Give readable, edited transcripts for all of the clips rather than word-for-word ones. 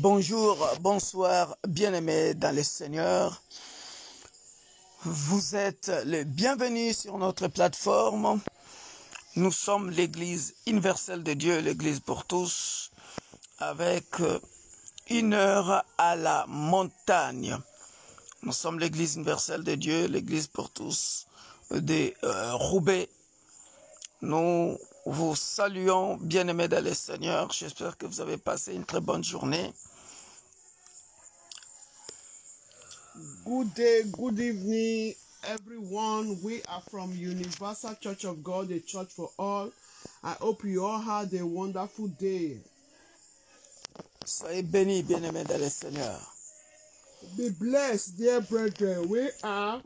Bonjour, bonsoir, bien-aimés dans le Seigneur. Vous êtes les bienvenus sur notre plateforme. Nous sommes l'Église universelle de Dieu, l'Église pour tous, avec 1 heure à la montagne. Nous sommes l'Église universelle de Dieu, l'Église pour tous de Roubaix. Nous vous saluons, bien-aimés dans le Seigneur. J'espère que vous avez passé une très bonne journée. Good day, good evening, everyone. We are from Universal Church of God, a church for all. I hope you all had a wonderful day. Soyez bénis, bien-aimés dans le Seigneur. Be blessed, dear brethren. We are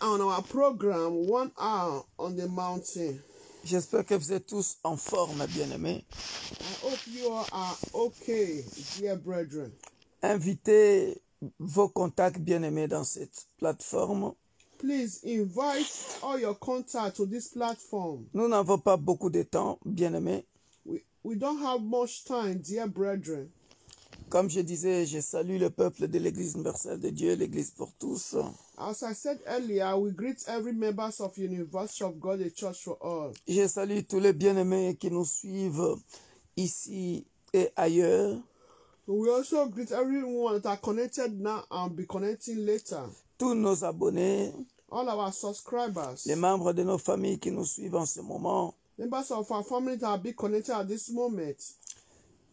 on our program 1 hour on the mountain. J'espère que vous êtes tous en forme, bien-aimés. I hope you all are okay, dear brethren. Invitez vos contacts bien-aimés dans cette plateforme. Please invite all your contacts to this platform. Nous n'avons pas beaucoup de temps, bien-aimés. We don't have much time, dear brethren. Comme je disais, je salue le peuple de l'Église universelle de Dieu, l'Église pour tous. As I said earlier, we greet every member of University of God, a church for all. Je salue tous les bien-aimés qui nous suivent ici et ailleurs. We also greet everyone that are connected now and be connecting later. Tous nos abonnés, All our subscribers, les membres de nos familles qui nous suivent en ce moment. members of our family that are being connected at this moment.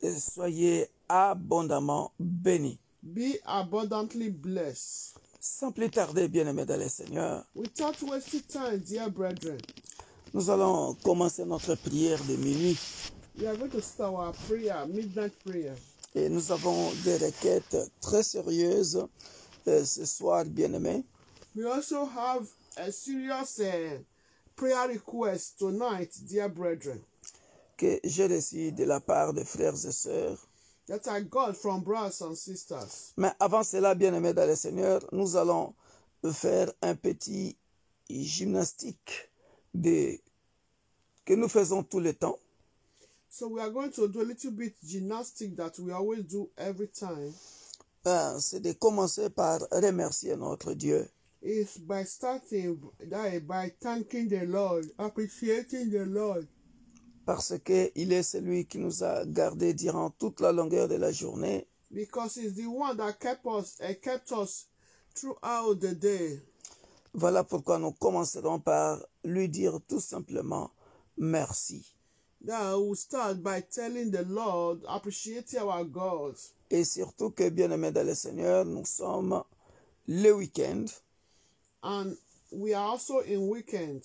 Et soyez abondamment bénis. Be abundantly blessed. Sans plus tarder, bien-aimés dans le Seigneur, Without wasting time, dear brethren, nous allons commencer notre prière de minuit. we are going to start our prayer, midnight prayer. Et nous avons des requêtes très sérieuses ce soir, bien-aimés. We also have a serious prayer request tonight, dear brethren, Que j'ai reçu de la part de frères et sœurs. that I got from brothers and sisters. Mais avant cela, bien-aimés dans le Seigneur, nous allons faire un petit gymnastique que nous faisons tout le temps. So we are going to do a little bit gymnastic that we always do every time. C'est de commencer par remercier notre Dieu. It's by starting by thanking the Lord, appreciating the Lord, Parce qu'il est celui qui nous a gardés durant toute la longueur de la journée. because He's the one that kept us throughout the day. Voilà pourquoi nous commencerons par lui dire tout simplement merci. Now we'll start by telling the Lord, appreciating our God. Et surtout que, bien-aimés dans le Seigneur, nous sommes le week-end. And we are also in weekend.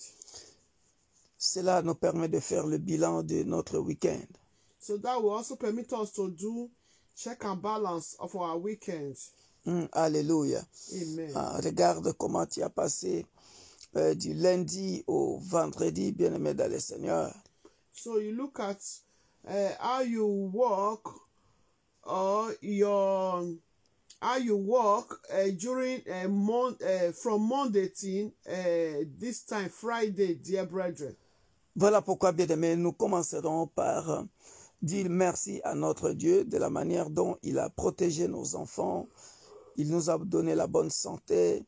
Cela nous permet de faire le bilan de notre week-end. So that will also permit us to do check and balance of our weekend. Alléluia. Amen. Regarde comment tu as passé du lundi au vendredi, bien-aimés dans le Seigneur. So you look at how you work or how you work during a month from Monday to this time Friday, dear brethren. Voilà pourquoi, bien-aimés, nous commencerons par dire merci à notre Dieu de la manière dont il a protégé nos enfants. Il nous a donné la bonne santé.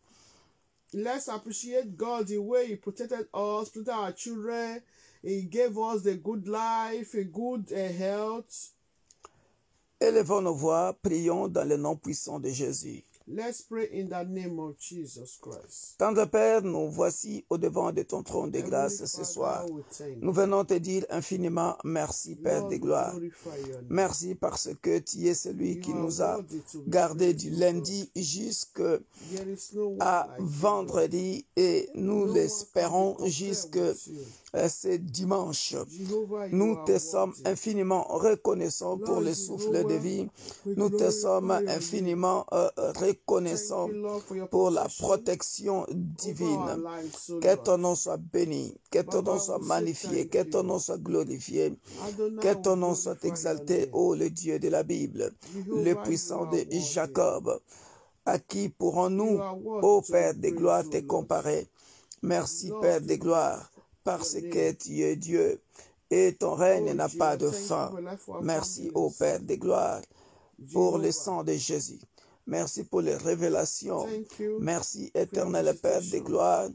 Let's appreciate God the way He protected us, protected our children. He gave us the good life, a good health. Élevons nos voix, prions dans le nom puissant de Jésus. Let's pray in the name of Jesus Christ. Tendre Père, nous voici au devant de ton trône de grâce Heavenly ce Father, soir. we thank Nous venons te dire infiniment merci, Père Lord, de we gloire. glorify your name. Merci parce que tu es celui qui You are nous a worthy to be gardés praised, du O lundi jusqu'à There is no one like you, vendredi et nous No l'espérons one can be jusque compared with you. ce dimanche. Jehovah, you Nous are te sommes worthy. infiniment reconnaissants pour Lord le souffle de Jehovah, vie. we Nous te glorify sommes your name. infiniment reconnaissants Thank you, Lord, for your pour la protection protection over our divine. lives, O Que Lord. ton nom soit béni, que ton Baba, nom soit we say magnifié, thank que ton you. nom soit glorifié, Adonai, que we ton nom soit glorify your exalté, name. ô le Dieu de la Bible, le Jehovah, you puissant are de worthy. Jacob. À qui You pourrons-nous, are worthy ô to Père be de praised, gloire, O te Lord. comparer? Merci, Lord, Père de we gloire, glorify parce your que name. tu es Dieu et ton règne Oh, n'a pas de Jesus, thank you fin. for life for our Merci, ô families. Père des gloires, pour le Jehovah. sang de Jésus. Merci pour les révélations. Thank you Merci, for your éternel Père des visitation. gloires.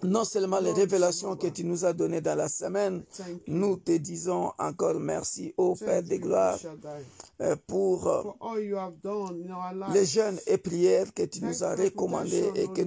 Non seulement les Lord révélations que Jehovah. tu nous as données dans la semaine, Thank you. nous te disons encore merci, ô Père Thank des you, gloires, El Shaddai, pour for all you have done in our les lives. jeûnes et prières que tu Thank nous you as for recommandées protection, et O que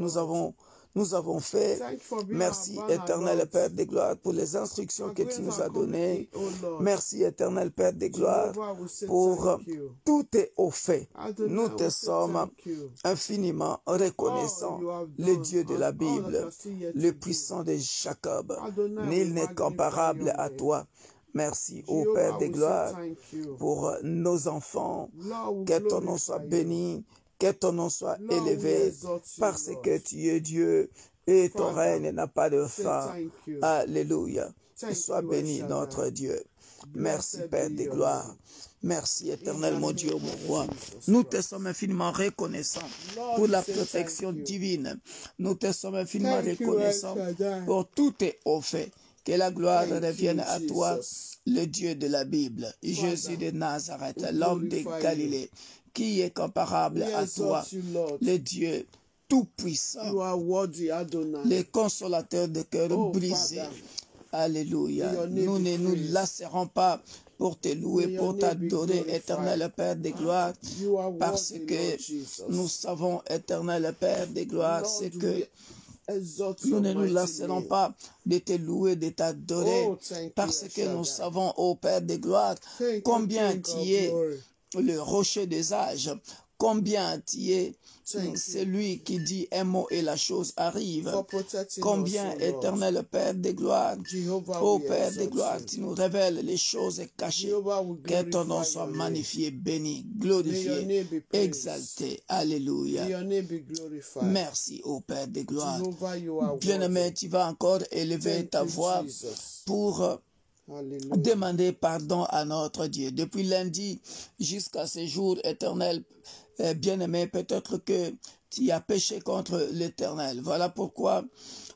nous avons fait. Thank you for being Merci, our banner, éternel Lord. Père des gloires, pour les instructions Our que going tu nous and as données. coming in, O Lord. Merci, éternel Père des gloires, Jehovah will say pour thank you. tout est au fait. Adonai Nous te will say sommes thank you. infiniment All reconnaissants. you have Le done Dieu de la and all that you Bible, are still yet le to do. puissant de Jacob, Adonai nul will n'est magnify comparable your à name. toi. Merci, ô Jehovah Père des will say gloires, thank you. pour nos enfants. Lord will Que ton nom soit glorify you. béni, que ton nom soit Lord will élevé, exalt you, parce Lord. que tu es Dieu et ton Father, règne n'a pas de say fin. thank you. Alléluia. Thank Sois you, El béni, Shaddai. notre Dieu. Merci, Blessed Père be des your gloires. name. Merci, In éternel, the mon name Dieu, mon of roi. Jesus Nous te Christ. sommes infiniment reconnaissants Lord, pour we la say protection thank you. divine. Nous te sommes infiniment Thank you, El reconnaissants Shaddai. pour tout est au fait. Que la gloire Thank revienne you, à toi, Jesus. le Dieu de la Bible, Jésus Father, de Nazareth, we l'homme de glorify Galilée, qui est comparable We à toi, exalt you, Lord. le Dieu tout-puissant, You are worthy, Adonai. le consolateur de cœur Oh, brisé. Father, Alléluia. may your name Nous be ne nous praised. lasserons pas pour te louer, May your pour name be t'adorer, glorified. éternel Père des gloires, You are parce worthy, que Lord Jesus. nous savons, éternel Père des gloires, Lord, c'est we que exalt nous your ne nous mighty lasserons name. pas de te louer, de t'adorer, Oh, thank you, parce El que nous Shaddai. savons, ô Père des gloires, Thank you, combien King tu of es glory. le rocher des âges, combien tu es Thank you celui qui dit un mot et la chose arrive. for protecting Combien, us, O Lord. éternel Père des gloires, Jehovah, ô we Père des exalt gloires, you. tu nous révèles les choses cachées. Jehovah will Que ton nom glorify soit your name. magnifié, béni, May your glorifié, name be praised. exalté. Alléluia. May your name be glorified. Merci, ô Père des gloires. Jehovah, you are Bien-aimé, worthy. tu vas encore élever Thank ta you, voix Jesus. pour Hallelujah. demander pardon à notre Dieu. Depuis lundi jusqu'à ce jour éternel, bien-aimé, peut-être que tu as péché contre l'Éternel. Voilà pourquoi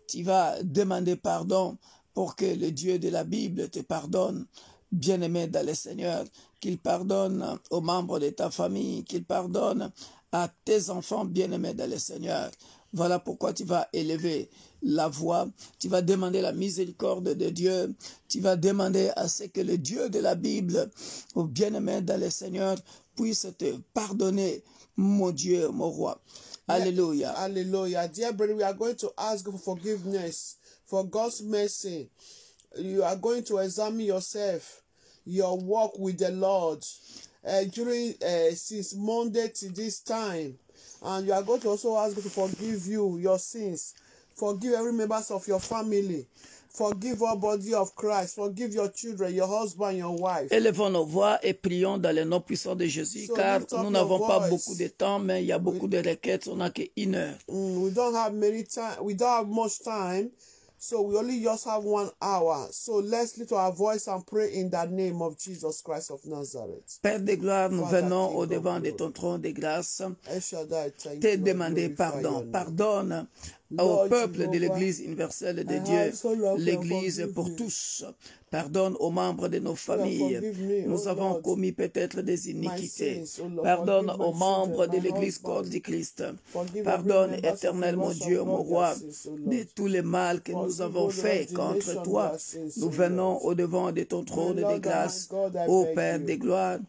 tu vas demander pardon pour que le Dieu de la Bible te pardonne. Bien-aimé dans le Seigneur, qu'il pardonne aux membres de ta famille, qu'il pardonne à tes enfants bien-aimés dans le Seigneur. Voilà pourquoi tu vas élever la voix, tu vas demander la miséricorde de Dieu, tu vas demander à ce que le Dieu de la Bible, au bien-aimé dans le Seigneur, puisse te pardonner, mon Dieu, mon roi. Alléluia. Hallelujah. Dear brother, we are going to ask for forgiveness, for God's mercy. You are going to examine yourself, your walk with the Lord during since Monday to this time. And you are going to also ask God to forgive you your sins. Forgive every members of your family. Forgive all body of Christ. Forgive your children, your husband, your wife. Élevons nos voix et prions dans le nom puissant de Jésus, car lift up nous n'avons your pas voice. beaucoup de temps, mais il y a beaucoup de requêtes, on n'a qu'une heure. We don't have much time, so we only just have 1 hour. So let's lift our voice and pray in the name of Jesus Christ of Nazareth. Père de gloire, nous Father, venons King au of devant de glory. ton trône de grâce, El Shaddai, thank te you, I demander glorify pardon. your name. Pardonne au Lord peuple de Jehovah, l'Église universelle de I Dieu, also love you, l'Église forgive pour me. tous. Pardonne aux membres de nos familles. forgive me, Nous O avons Lord, commis peut-être des my iniquités. sins, O Lord. Pardonne Forgive my aux membres children, de my l'Église husband. corps du Christ. Forgive every Pardonne, members of éternel the mon house of Dieu, mon God roi, their sins, O de Lord. tous les mal que nous Forgive, avons O Lord, fait the contre nation toi. their sins, Nous O venons Lord. au devant de ton trône My de Lord and grâce. my God, I Ô beg Père you. des gloires,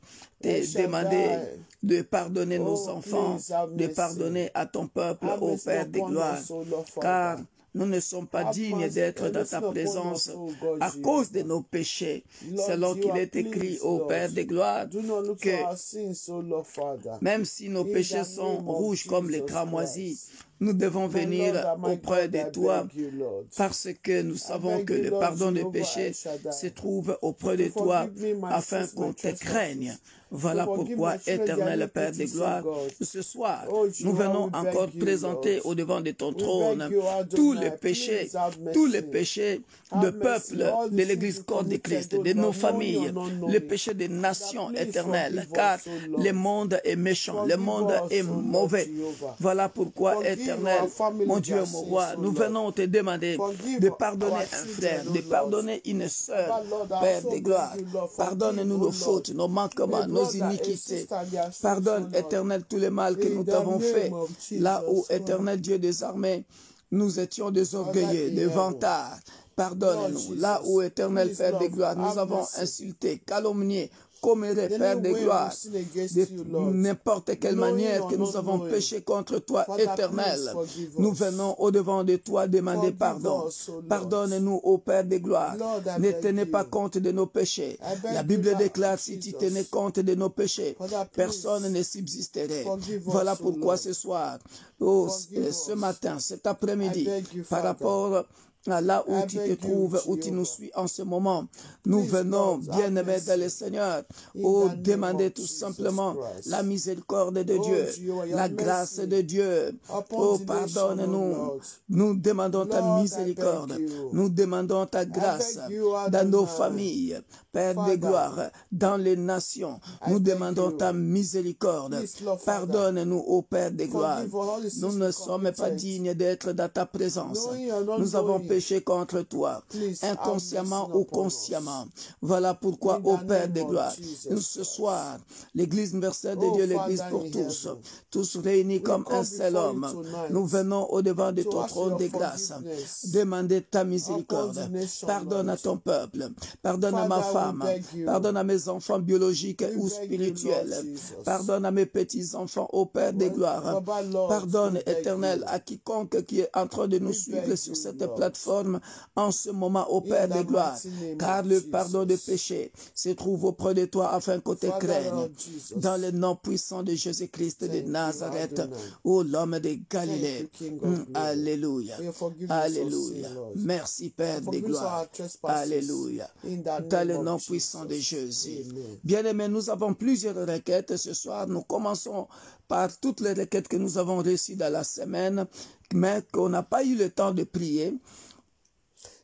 El te Shaddai. demander de pardonner nos Oh, enfants, please have de mercy. pardonner à ton peuple, Have ô mercy Père des upon gloires, us, O Lord, Father. car nous ne sommes pas Have dignes mercy d'être dans ta upon présence us, O God, à cause de Jehovah. nos péchés, Lord, selon you qu'il are est écrit pleased, au Lord. Père des gloires, Do not look que for our sins, O Lord, Father. même si nos In péchés the sont name of rouges comme les Jesus cramoisis, Christ. nous devons My venir Lord and my auprès God, de I toi, beg you, Lord. parce que nous savons beg que you, le Lord pardon des Jehovah péchés El Shaddai, se trouve auprès to de toi, forgive me my afin sins, qu'on my te craigne. trespasses. Voilà So forgive pourquoi, my children their éternel Père iniquities, de gloire, God. ce soir, Oh, nous Jehovah, venons we beg encore you, présenter Lord. au-devant de ton We trône beg you, Adonai, tous les please péchés, have tous les mercy. péchés de Have mercy, peuple all de the sins l'Église we corps de Christ, committed, de oh nos Lord, knowing familles, or not les knowing. péchés des nations Please éternelles, forgive car us, oh le Lord. monde est méchant, le Forgive monde us, est oh Lord mauvais. Jehovah. Voilà pourquoi, Forgive éternel, our family mon Dieu, their mon sins, roi, oh nous Lord. venons te demander Forgive de pardonner our un children, frère, oh de Lord. pardonner une sœur, But Lord, I Père also de beg gloire. you, Lord, forgive, Pardonne-nous oh nos Lord, fautes, nos manquements, a nos brother, a iniquités. sister, their sins, Pardonne, oh Lord. éternel, tout le mal que In nous the t'avons name fait. of Là où, Jesus, éternel Dieu des armées, nous étions désorgueillés, des vantards. Pardonne-nous. Lord Là où, Jesus, éternel please, Père Lord, de gloire, nous have avons mercy. insulté, calomnié, comméré, Any Père de way gloire, we sin against de you, Lord, n'importe quelle knowing manière or que nous not avons knowing. péché contre toi, Father, éternel, please forgive nous us. venons au-devant de toi demander Forgive pardon. us, O Lord. Pardonne-nous, ô Père de gloire. Lord, I Ne beg tenez pas you. compte de nos péchés. I beg La you Bible that, déclare, si tu Jesus, tenais compte de nos péchés, Father, please, personne ne subsisterait. forgive Voilà us, O pourquoi Lord. ce soir, oh, Forgive ce us. matin, cet I après-midi, beg you, par Father. rapport à là où I tu te beg you, trouves, où tu nous Jehovah. suis en ce moment, nous Please, venons, Lord, have bien-aimés dans le mercy. Seigneur, In oh, the name demander of tout Jesus simplement Christ. la miséricorde de Oh, Dieu, Jehovah, your la grâce mercy de Dieu. upon Oh, the nation, pardonne-nous. O Lord. Nous demandons ta Lord, I miséricorde. beg you. Nous demandons ta grâce beg you, dans nos Adonai. familles, Père de Father, gloire, dans les nations. I Nous beg demandons you. ta miséricorde. Please, Lord, Father. Pardonne-nous, ô Père de gloire. Forgive all the Nous sins ne we sommes pas committed. dignes d'être dans ta présence. Knowing or not Nous avons knowing. péché contre toi, Please, have inconsciemment mercy ou upon consciemment. us. Voilà pourquoi, In ô the Père name de of gloire, Jesus ce Christ. soir, l'Église universelle de Oh, Dieu, l'Église Father pour in tous, heaven, tous réunis comme come un seul before you homme, tonight nous venons au-devant de to ton ask trône your de grâce, forgiveness demander ta upon miséricorde. the nation, Pardonne à Lord. ton peuple, pardonne à ma Father, we femme, beg you. pardonne à mes enfants biologiques We ou beg you, Lord spirituels, Jesus. pardonne à mes petits-enfants, ô Père de gloire, Baba, Lord, pardonne, we beg éternel, you. à quiconque qui est en train de nous We suivre beg sur you, cette Lord. plateforme en ce moment, ô Père In de the gloire, mighty name car of le pardon des Jesus. péchés se trouve auprès de toi afin qu'on te Father, craigne. Lord Jesus. Dans le nom puissant de Jésus-Christ de Thank you, Nazareth, Adonai. ô l'homme de Thank Galilée. you, King of Glory. Alléluia. For your forgiveness of Alléluia. sin, Lord. Merci, Père de Forgive us gloire. our trespasses. Alléluia. In the Dans name le of nom puissant de Jesus. Jésus. Amen. Bien-aimés, nous avons plusieurs requêtes ce soir. Nous commençons par toutes les requêtes que nous avons reçues dans la semaine, mais qu'on n'a pas eu le temps de prier.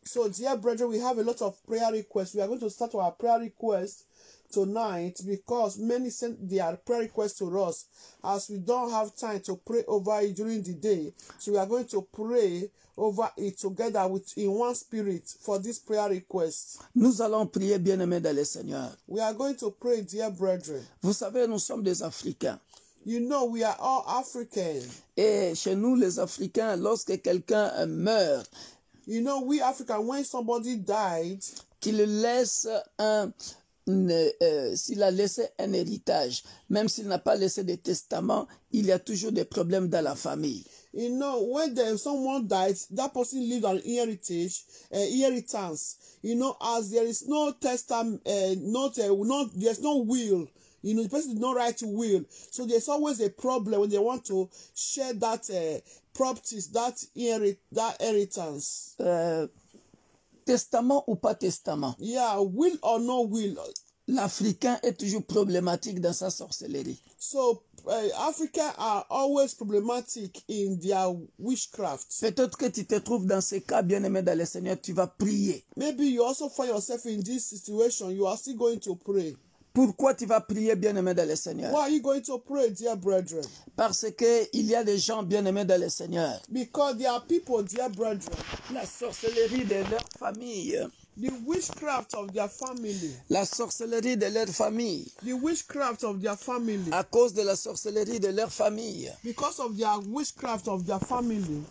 So, dear brethren, we have a lot of prayer requests. We are going to start our prayer requests tonight because many send their prayer requests to us as we don't have time to pray over it during the day. So we are going to pray over it together in one spirit for this prayer request. Nous allons prier, bien-aimés dans le Seigneur. We are going to pray, dear brethren. Vous savez, nous sommes des Africains. You know, we are all African. Et chez nous, les Africains, lorsque quelqu'un meurt, You know, we African, when somebody died, qu'il laisse s'il a laissé un héritage, même s'il n'a pas laissé de testament, il y a toujours des problèmes dans la famille. you know, when someone dies, that person leaves an inheritance. You know, as there is no testament, there's no will. You know, the person did not write a will. So there's always a problem when they want to share that properties, that inheritance. Testament ou pas testament, Yeah, will or no will. l'Africain est toujours problématique dans sa sorcellerie. So Africans are always problematic in their witchcraft. Peut-être que tu te trouves dans ce cas, bien-aimé dans le Seigneur, tu vas prier. Maybe you also find yourself in this situation. You are still going to pray. Pourquoi tu vas prier, bien-aimé dans le Seigneur? Why are you going to pray, dear brethren? Parce que il y a des gens bien-aimés dans le Seigneur. Because there are people, dear brethren, La sorcellerie de leur famille. the witchcraft of their family. La sorcellerie de leur famille. The witchcraft of their family. À cause de la sorcellerie de leur famille. Because of their witchcraft of their family.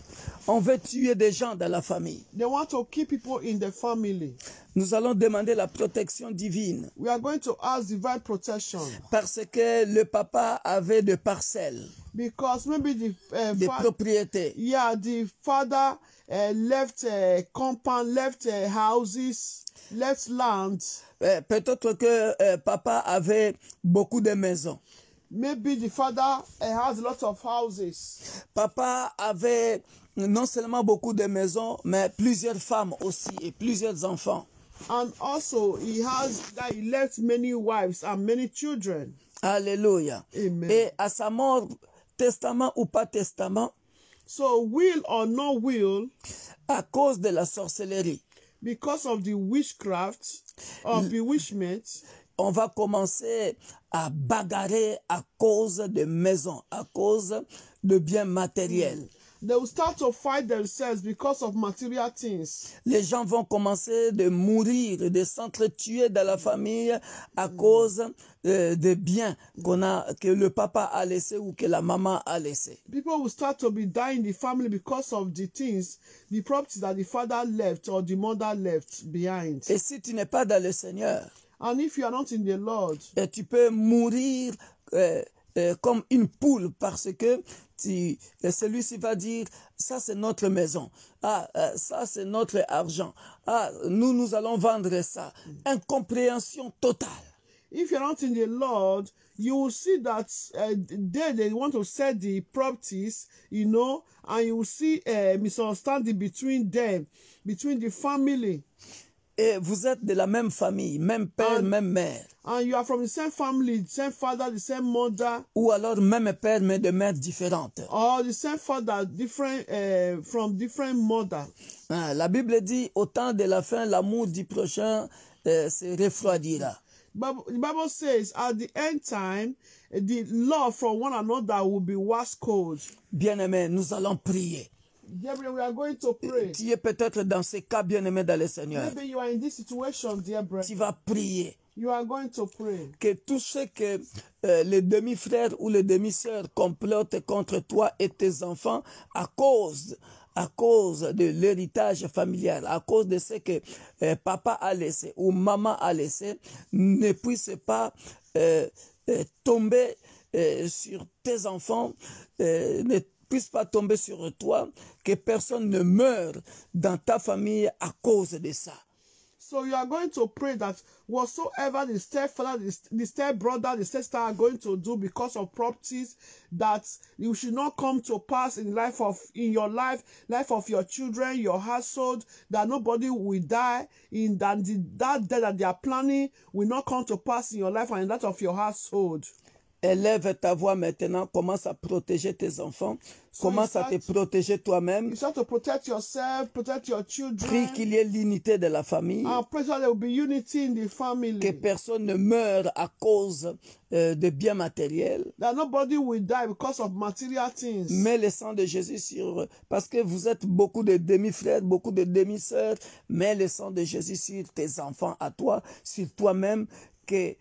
On veut tuer des gens dans la famille. They want to kill people in the family. Nous allons demander la protection divine. We are going to ask divine protection. Parce que le papa avait des parcelles, Because maybe des propriétés. the father left compound, left houses, left land. Peut-être que papa avait beaucoup de maisons. Maybe the father has a lot of houses. Papa avait non seulement beaucoup de maisons, mais plusieurs femmes aussi et plusieurs enfants. And also he left many wives and many children. Alléluia. Amen. Et à sa mort, testament ou pas testament, So will or no will, à cause de la sorcellerie, because of the witchcraft or bewitchment, on va commencer à bagarrer à cause de maisons, à cause de biens matériels. they will start to fight themselves because of material things. Les gens vont commencer de mourir, de s'entretuer dans la famille à cause des biens que le papa a laissé ou que la maman a laissé. People will start to be dying in the family because of the things, the properties that the father left or the mother left behind. Et si tu n'es pas dans le Seigneur, And if you are not in the Lord, et tu peux mourir comme une poule parce que celui-ci va dire, ça c'est notre maison, ça c'est notre argent, nous allons vendre ça. Incompréhension totale. if you're not in the Lord, you will see that they want to sell the properties, you know, and you will see misunderstanding between them, between the family. Et vous êtes de la même famille, même père, même mère. And you are from the same family, the same father, the same mother. Ou alors même père, mais de mères différentes. Or the same father, different from different mother. La Bible dit, au temps de la fin, l'amour du prochain se refroidira. But the Bible says, at the end time, the love from one another will be wax cold. Bien-aimés, nous allons prier. Gabriel, we are going to pray. Tu es peut-être dans ces cas, bien-aimés dans le Seigneur. Maybe you are in this situation, dear brother. Tu vas prier. You are going to pray. Que tout ce que les demi-frères ou les demi-sœurs complotent contre toi et tes enfants à cause de l'héritage familial, à cause de ce que papa a laissé ou maman a laissé, ne puisse pas tomber sur tes enfants, ne puisse pas tomber sur toi, que personne ne meure dans ta famille à cause de ça. So you are going to pray that whatsoever the stepfather, the stepbrother, the sister are going to do because of properties, that you should not come to pass in your life of your children, your household, that nobody will die, in that death that they are planning will not come to pass in your life and in that of your household. Élève ta voix maintenant, commence à protéger tes enfants, commence à te protéger toi-même. You start to protect yourself, protect your children. Prie qu'il y ait l'unité de la famille. And pray that there will be unity in the family. Que personne ne meure à cause de biens matériels. That nobody will die because of material things. Mets le sang de Jésus sur, parce que vous êtes beaucoup de demi-frères, beaucoup de demi-sœurs, mets le sang de Jésus sur tes enfants à toi, sur toi-même, que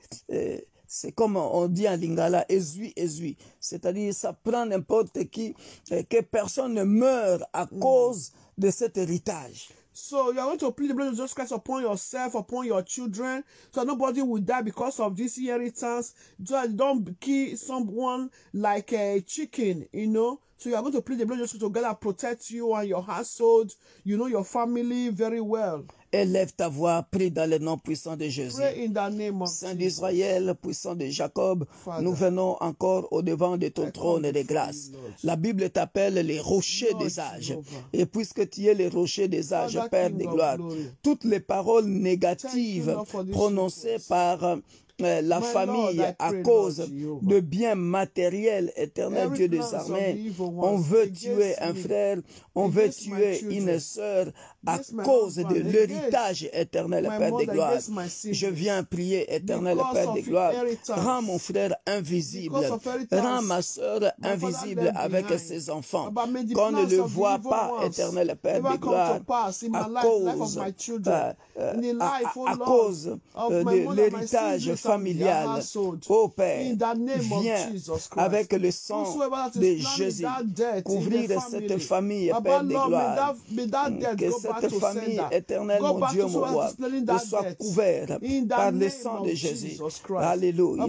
c'est comme on dit en lingala, ezui. C'est-à-dire, ça prend n'importe qui, que personne ne meure à cause de cet héritage. So you are going to plead the blood of Jesus Christ upon yourself, upon your children, so nobody will die because of this inheritance. So don't kill someone like a chicken, you know. So you are going to plead the blood of Jesus Christ to God and protect you and your household, you know, your family very well. Élève ta voix, prie dans le nom puissant de Jésus. Pray in the name of Saint d'Israël, puissant de Jacob, Father, nous venons encore au devant de ton trône de grâce. La Bible t'appelle les rochers des âges. Et puisque tu es les rochers des âges, Father, Père de gloire, toutes les paroles négatives prononcées par la famille à cause de biens matériels, éternel Dieu des armées, on veut tuer un frère, on veut tuer une sœur à cause de l'héritage éternel, Père de gloire. Je viens prier, éternel Père de gloire, rends mon frère invisible, rends ma sœur invisible avec ses enfants, qu'on ne le voit pas, éternel Père de gloire, à cause de l'héritage familial. Ô Père, viens avec le sang de Jésus couvrir cette famille, Père de gloire. Que cette famille éternelle, mon Dieu, mon roi, soit couverte par le sang de Jésus. Alléluia.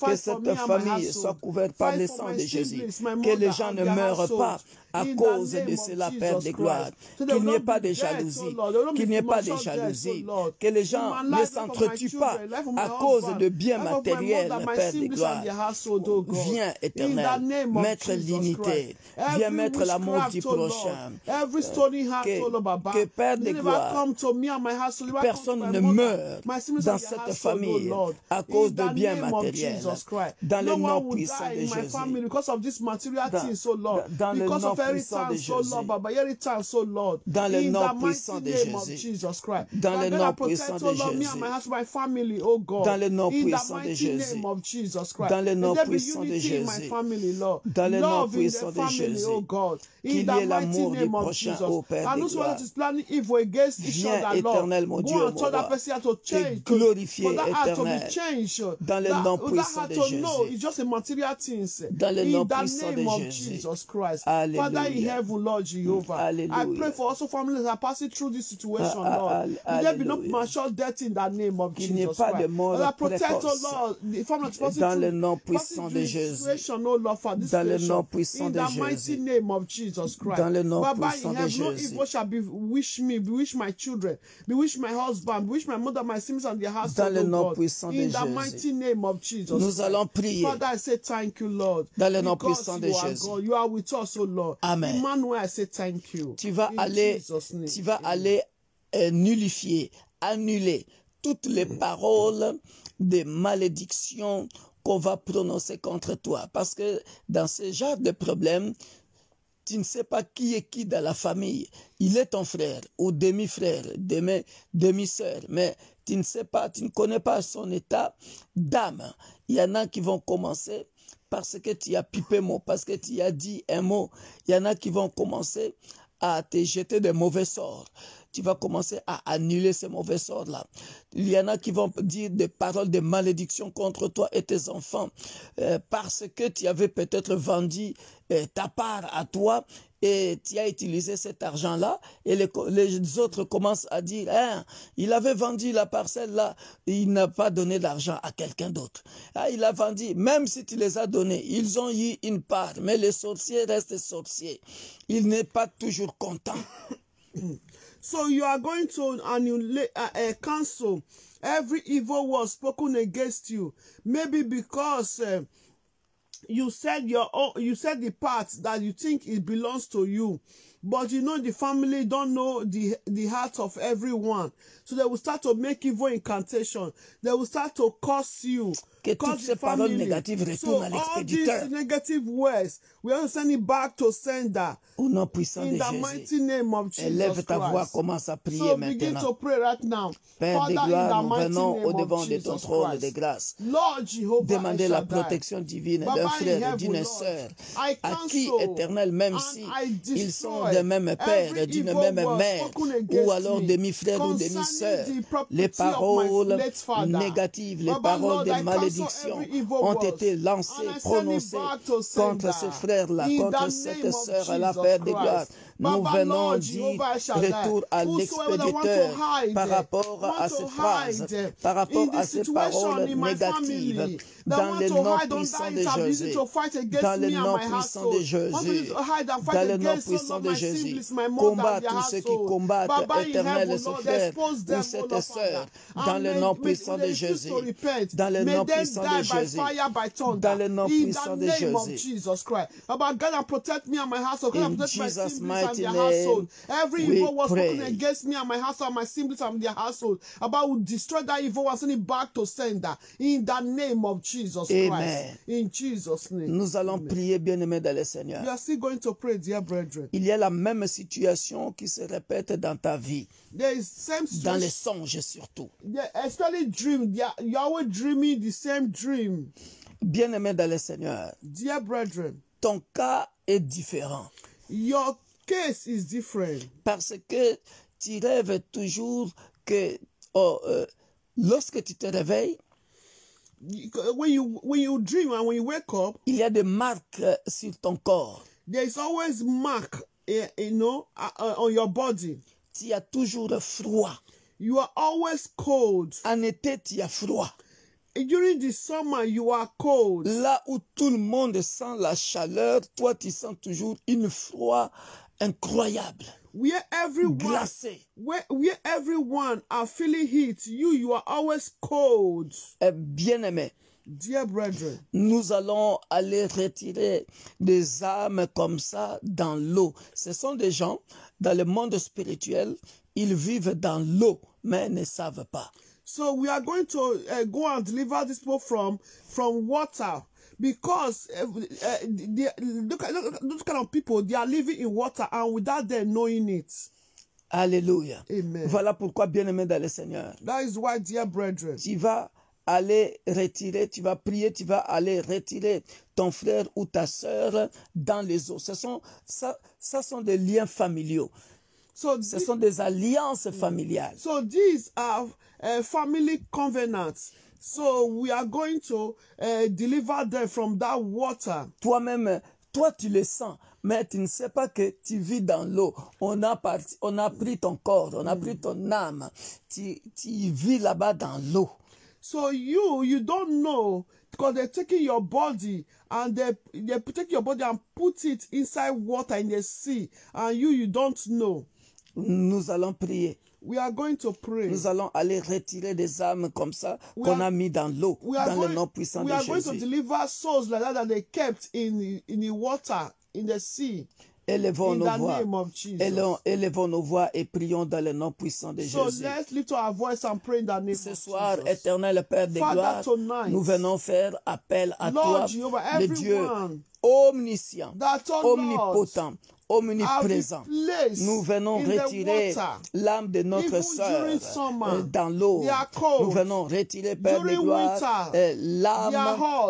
Que cette famille soit couverte par le sang de Jésus. Que les gens ne meurent pas à cause de cela, Père de gloire. Qu'il n'y ait pas de jalousie. Qu'il n'y ait pas de jalousie. Que les gens ne s'entretuent pas à cause husband. de biens Help of my matériels, mother, my Père de siblings gloire. and their household, oh God. Viens, In the Éternel, name of mettre Jesus l'unité. Christ. Viens Every mettre l'amour du witchcraft, oh Lord, prochain. every stony heart, oh Lord, Baba. Que Père de Never gloire, come to me and my household. Never come to personne my ne mother, meurt my siblings dans and their cette household, oh famille Lord. à cause In de the biens name of matériels. Jesus Christ. Dans le No nom one will puissant die de in my Jésus. family because of this material things, oh Lord. Dans le Because nom of every puissant de time, so Jésus. Lord, Baba, every time, so Lord. Dans le In nom the puissant mighty de name of Jésus. Jesus Christ. Dans le God, nom I puissant protect, oh de Lord, me and Jésus. my husband, my family, oh God. Dans le nom In the puissant de mighty Jésus. name of Jesus Christ. Dans le nom Let there be puissant de unity in my Jésus. family, Lord. Dans le nom Love in the puissant de family, Jésus. oh God. In Qu'il y the ait mighty l'amour du name of prochain, Jesus. ô Père And de whosoever gloire. is planning evil against each Viens, other, Lord. Éternel, mon Dieu, Go and mon tell that roi. person how to change. Te glorifier, For that heart to be Éternel. changed. Dans le nom That puissant heart de to know Jésus. it's just a material things. Dans le In nom the puissant de name of Jésus. Jesus Christ. Alléluia. Father in heaven, Lord Jehovah. I Alléluia. pray for also families that are passing through this situation, Lord. May there be no Alléluia. premature death in the name of Qu'il n'y ait Jesus pas de Christ. mort Lord, I protect, oh précoce. Lord, the family passing Dans le through, nom passing puissant through de this Jésus. situation, oh Lord, for this Dans le situation. nom puissant In de the mighty Jésus. name of Jesus Christ. Dans le nom Baba puissant in de heaven, no Jésus. evil shall bewitch me, bewitch my children, bewitch my husband, bewitch my mother, my siblings and their household, Dans le oh nom God. puissant de In the Jésus. mighty name of Jesus Nous Christ. allons prier. Father, I say thank you, Lord. Dans le nom Because puissant de you are Jésus. God. You are with us, oh Lord. Amen. Emmanuel, I say thank you. Tu vas In aller, Jesus' name. tu vas Amen. aller nullifier, annuler toutes les paroles de malédiction qu'on va prononcer contre toi. Parce que dans ce genre de problème, tu ne sais pas qui est qui dans la famille. Il est ton frère ou demi-frère, demi-sœur, mais tu ne sais pas, tu ne connais pas son état d'âme. Il y en a qui vont commencer parce que tu as pipé mot, parce que tu as dit un mot. Il y en a qui vont commencer à te jeter des mauvais sorts. Tu vas commencer à annuler ces mauvais sorts-là. Il y en a qui vont dire des paroles de malédiction contre toi et tes enfants parce que tu avais peut-être vendu ta part à toi et tu as utilisé cet argent-là et les autres commencent à dire hein, il avait vendu la parcelle-là, il n'a pas donné d'argent à quelqu'un d'autre. Ah, il a vendu, même si tu les as donnés, ils ont eu une part, mais les sorciers restent sorciers. Il n'est pas toujours content. So you are going to annulate, cancel every evil word spoken against you. Maybe because you said the part that you think it belongs to you, but you know the family don't know the heart of everyone. So they will start to make evil incantation. They will start to curse you. Que toutes ces paroles négatives retournent à l'expéditeur. All these negative words, we are sending it back to sender. Au nom puissant In de the Jésus. mighty name of Jesus Élève ta voix, Christ. commence à prier So begin maintenant. to pray right now. Père de Father, gloire, in the nous mighty venons name au devant of de ton Jesus trône Christ. de grâce. Lord Jehovah, Demander la El Shaddai. protection divine Baba d'un in frère et heaven, d'une Lord, sœur I à qui, cancel éternel, même and si I ils sont destroy de même père, every d'une evil même word mère, spoken ou against alors me demi-frère ou concerning demi-sœur, the les property of my paroles late father. négatives, les Baba, paroles Lord, de I cancel malédiction every evil ont words, été lancées, and I send it prononcées back to contre sender. ce frère-là, In contre the cette name of sœur-là, Jesus Père de gloire. Christ. Nous Baba, venons Lord, dire Jehovah, El Shaddai. retour à Whosoever that want to l'expéditeur hide, par rapport à want ces to phrases, hide par rapport in à this ces situation paroles in my négatives, family, that dans want le to nom hide puissant under de it, ability Jésus, to fight against dans le me and nom my puissant de household. Want Jésus, to hide and dans fight le nom against all puissant of de my Jésus, siblings, my mother combat and their tous ceux qui household. combattent, Baba in éternel, heaven, ce Lord, frère expose ou them, cette oh Lord, sœur, Father. dans le And nom may puissant they de refuse Jésus, to repent. dans le May nom they puissant de die by Jésus, fire, by dans thunder. le nom In puissant the de name of Jésus. Jesus Christ. Baba, God, and protect me and my household. God, and In protect my Jesus' siblings and mighty their name, household. Every we evil was spoken pray. against me and my household, my siblings and their household. About will destroy that evil and send it back to sender. In the name of Jesus Amen. Christ. In Jesus' name. Nous allons Amen. prier, bien-aimés dans le Seigneur. You are still going to pray, dear brethren. Il y a la même situation qui se répète dans ta vie, There is same dans les situation. songes surtout. Yeah, especially dream. You're always dreaming the same dream. Bien-aimés dans le Seigneur, Dear brethren, ton cas est différent your case is different. parce que tu rêves toujours que lorsque tu te réveilles, When you dream and when you wake up, il y a des marques sur ton corps. there is always mark, on your body. Tu as toujours froid. You are always cold. En été, tu as froid. During the summer, you are cold. Là où tout le monde sent la chaleur, toi, tu sens toujours une froid incroyable. Where everyone, glacé. where everyone are feeling heat, you are always cold. Bien-aimés, Dear brethren, nous allons aller retirer des âmes comme ça dans l'eau. Ce sont des gens, dans le monde spirituel, ils vivent dans l'eau, mais ne savent pas. so we are going to go and deliver these people from water. Because those kind of people, they are living in water and without them knowing it. Alléluia. Amen. Voilà pourquoi, bien-aimé dans le Seigneur, That is why, dear brethren, tu vas aller retirer, tu vas prier, tu vas aller retirer ton frère ou ta sœur dans les eaux. Ça sont des liens familiaux. Ce sont des alliances familiales. So these are family covenants. So we are going to deliver them from that water. Toi-même, toi tu le sens, mais tu ne sais pas que tu vis dans l'eau. On a pris ton corps, on a pris ton âme. Tu vis là-bas dans l'eau. So you don't know, because they're taking your body and they take your body and put it inside water in the sea, and you don't know. Nous allons prier. We are going to pray. Nous allons aller retirer des âmes comme ça qu'on a mis dans l'eau, dans le nom puissant de Jésus. We are going to deliver souls like that they kept in the water, in the sea. Élevons In nos the voix. name of Jesus. Élevons nos voix et prions dans le nom puissant de So Jésus. let's lift our voice and pray in the name Ce of soir, Jesus. éternel Père de Father, gloire, tonight, nous venons faire appel à Lord toi, Jehovah, le Dieu everyone omniscient, that, oh omnipotent, omniprésent. Nous venons retirer l'âme de notre sœur dans l'eau. Nous venons retirer, Père de gloire,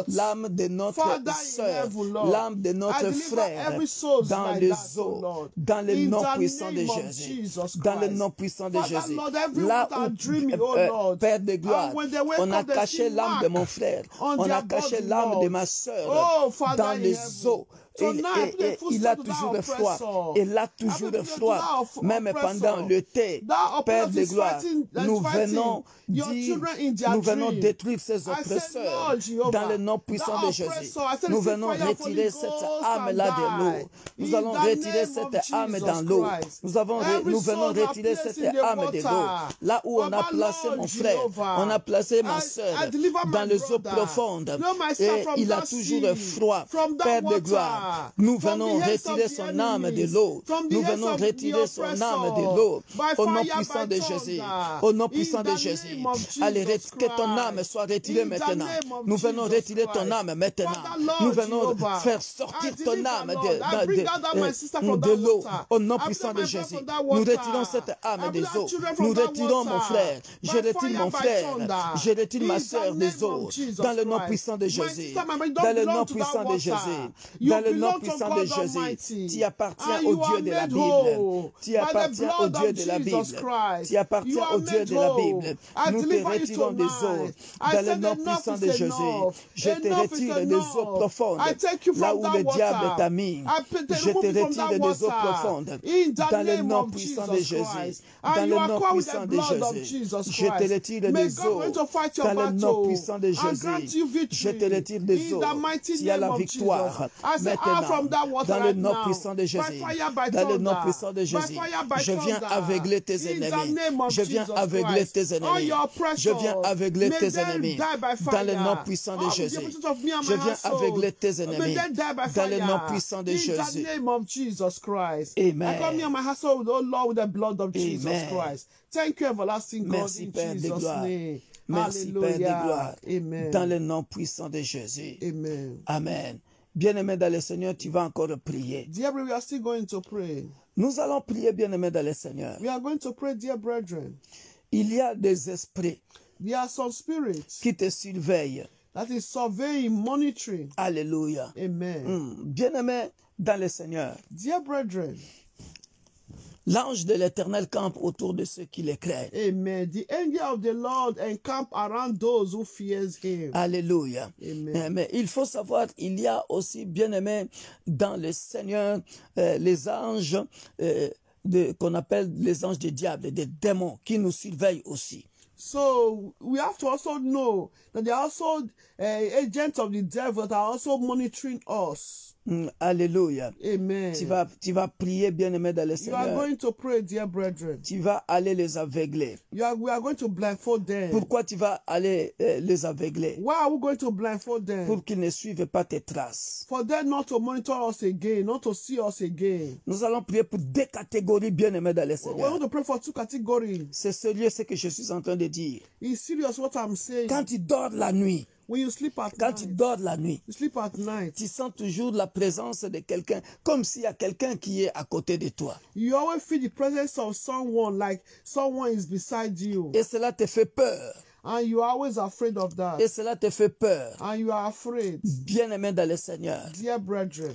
l'âme de notre sœur, l'âme de notre frère dans les eaux, dans le nom puissant de Jésus. Dans le nom puissant de Jésus. Là où, Père de gloire, on a caché l'âme de mon frère, on a caché l'âme de ma sœur dans les eaux. Et il a toujours froid. Il a toujours froid. Même pendant le thé, Père de gloire, nous venons détruire ces oppresseurs dans le nom puissant de Jésus. Nous venons retirer cette âme-là de l'eau. Nous allons retirer cette âme dans l'eau. Nous venons retirer cette âme de l'eau. Là où on a placé mon frère, on a placé ma sœur dans les eaux profondes. Et il a toujours froid. Père de gloire, nous venons retirer son âme de l'eau. Nous venons retirer son âme de l'eau. Au nom puissant de Jésus. Au nom puissant de Jésus. Allez, que ton âme soit retirée maintenant. Nous venons retirer ton âme maintenant. Nous venons faire sortir ton âme de l'eau. Au nom puissant de Jésus. Nous retirons cette âme des eaux. Nous retirons mon frère. Je retire mon frère. Je retire ma sœur des eaux. Dans le nom puissant de Jésus. Dans le nom puissant de Jésus. Dans le nom puissant de Jésus. Tu appartiens au Dieu de la Bible. Tu appartiens au Dieu de la Bible. Tu appartiens au Dieu de la Bible. Nous te retirons des eaux. Dans le nom puissant de Jésus. Je te retire des eaux profondes. Là où le diable t'a mis. Je te retire des eaux profondes. Dans le nom puissant de Jésus. Dans le nom puissant de Jésus. Je te retire des eaux. Dans le nom puissant de Jésus. Je te retire des eaux. Tu as la victoire. Maintenant, dans le nom puissant de Jésus, dans le nom puissant de Jésus, je viens aveugler tes ennemis. Je viens aveugler tes ennemis. Je viens aveugler tes ennemis. Dans le nom puissant de Jésus, je viens aveugler tes ennemis. Dans le nom puissant de Jésus. Amen. Thank you, everlasting God, Merci, in Père de Jesus' gloire. name. Merci, Père de gloire. Amen. Dans le nom puissant de Jésus. Amen. Amen. Bien-aimé dans le Seigneur, tu vas encore prier. Dear brethren, we are still going to pray. Nous allons prier, bien-aimé dans le Seigneur. We are going to pray, dear brethren. Il y a des esprits There are some spirits qui te surveillent. that is surveying, monitoring. Alléluia. Amen. Bien-aimé dans le Seigneur, Dear brethren, l'ange de l'Éternel campe autour de ceux qui le craignent. amen. The angel of the Lord encamp around those who fears him. Alléluia. Amen. Mais il faut savoir, il y a aussi, bien-aimé, dans le Seigneur, les anges qu'on appelle les anges des diables, des démons, qui nous surveillent aussi. So we have to also know that there are also agents of the devil that are also monitoring us. Alléluia. Amen. Tu vas prier, bien-aimé dans le You are Seigneur. going to pray, dear brethren. Tu vas aller les aveugler. We are going to blindfold them. Pourquoi tu vas aller les aveugler? Why are we going to blindfold them? Pour qu'ils ne suivent pas tes traces. For them not to monitor us again, not to see us again. Nous allons prier pour 2 catégories, bien-aimés dans le We Seigneur. want to pray for 2 categories. C'est sérieux ce que je suis en train de dire. It's serious what I'm saying. Quand tu dors la nuit, When you sleep at quand tu night, dors la nuit, you sleep at night. tu sens toujours la présence de quelqu'un, comme s'il y a quelqu'un qui est à côté de toi. You always feel the presence of someone, like someone is beside you. Et cela te fait peur. And you are always afraid of that. Et cela te fait peur. And you are afraid. Bien-aimé dans le Seigneur, Dear brethren,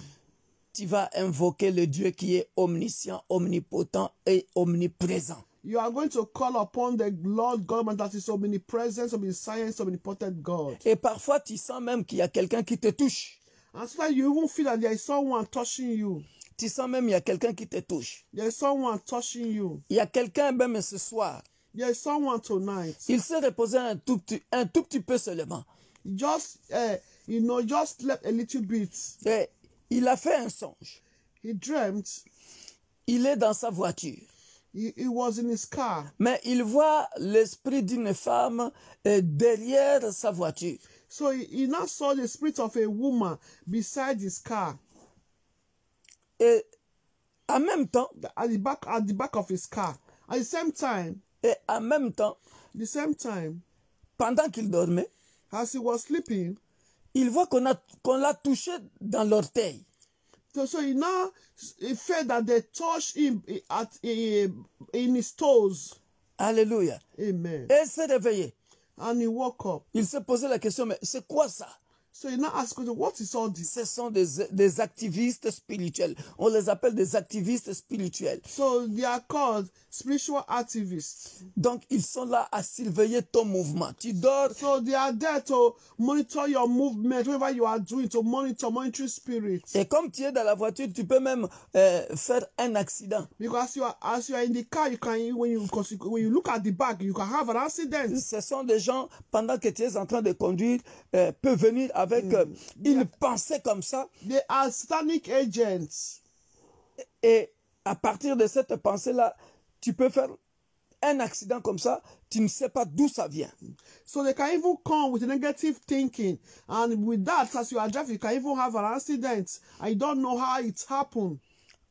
tu vas invoquer le Dieu qui est omniscient, omnipotent et omniprésent. you are going to call upon the Lord God that is omnipresent, omniscient, omnipotent God. Et parfois, tu sens même qu'il y a quelqu'un qui te touche. And sometimes you even feel that there is someone touching you. Tu sens même qu'il y a quelqu'un qui te touche. There is someone touching you. Il y a quelqu'un même ce soir. There is someone tonight. Il s'est reposé un tout petit peu seulement. Just, just slept a little bit. Et il a fait un songe. He dreamt. Il est dans sa voiture. He was in his car. Mais il voit l'esprit d'une femme derrière sa voiture. So he now saw the spirit of a woman beside his car. Et en même temps, At the back of his car. At the same time, pendant qu'il dormait, as he was sleeping, il voit qu'on l'a touché dans l'orteil. so he felt that they touched him in his toes. Alléluia. Amen. Et il s'est réveillé. And he woke up. Il s'est posé la question, mais c'est quoi ça? So he now asked, what is all this? Ce sont des activistes spirituels. On les appelle des activistes spirituels. So they are called spiritual activists. Donc, ils sont là à surveiller ton mouvement. Tu dors. So they are there to monitor your movement, whatever you are doing, to monitor spirit. Et comme tu es dans la voiture, tu peux même faire un accident. Because as you are in the car, you can when you look at the back, you can have an accident. Ce sont des gens, pendant que tu es en train de conduire, peuvent venir avec une pensée comme ça. They are satanic agents. Et à partir de cette pensée-là, tu peux faire un accident comme ça, tu ne sais pas d'où ça vient. So they can even come with negative thinking. And with that, as you are driving, you can even have an accident. I don't know how it happened.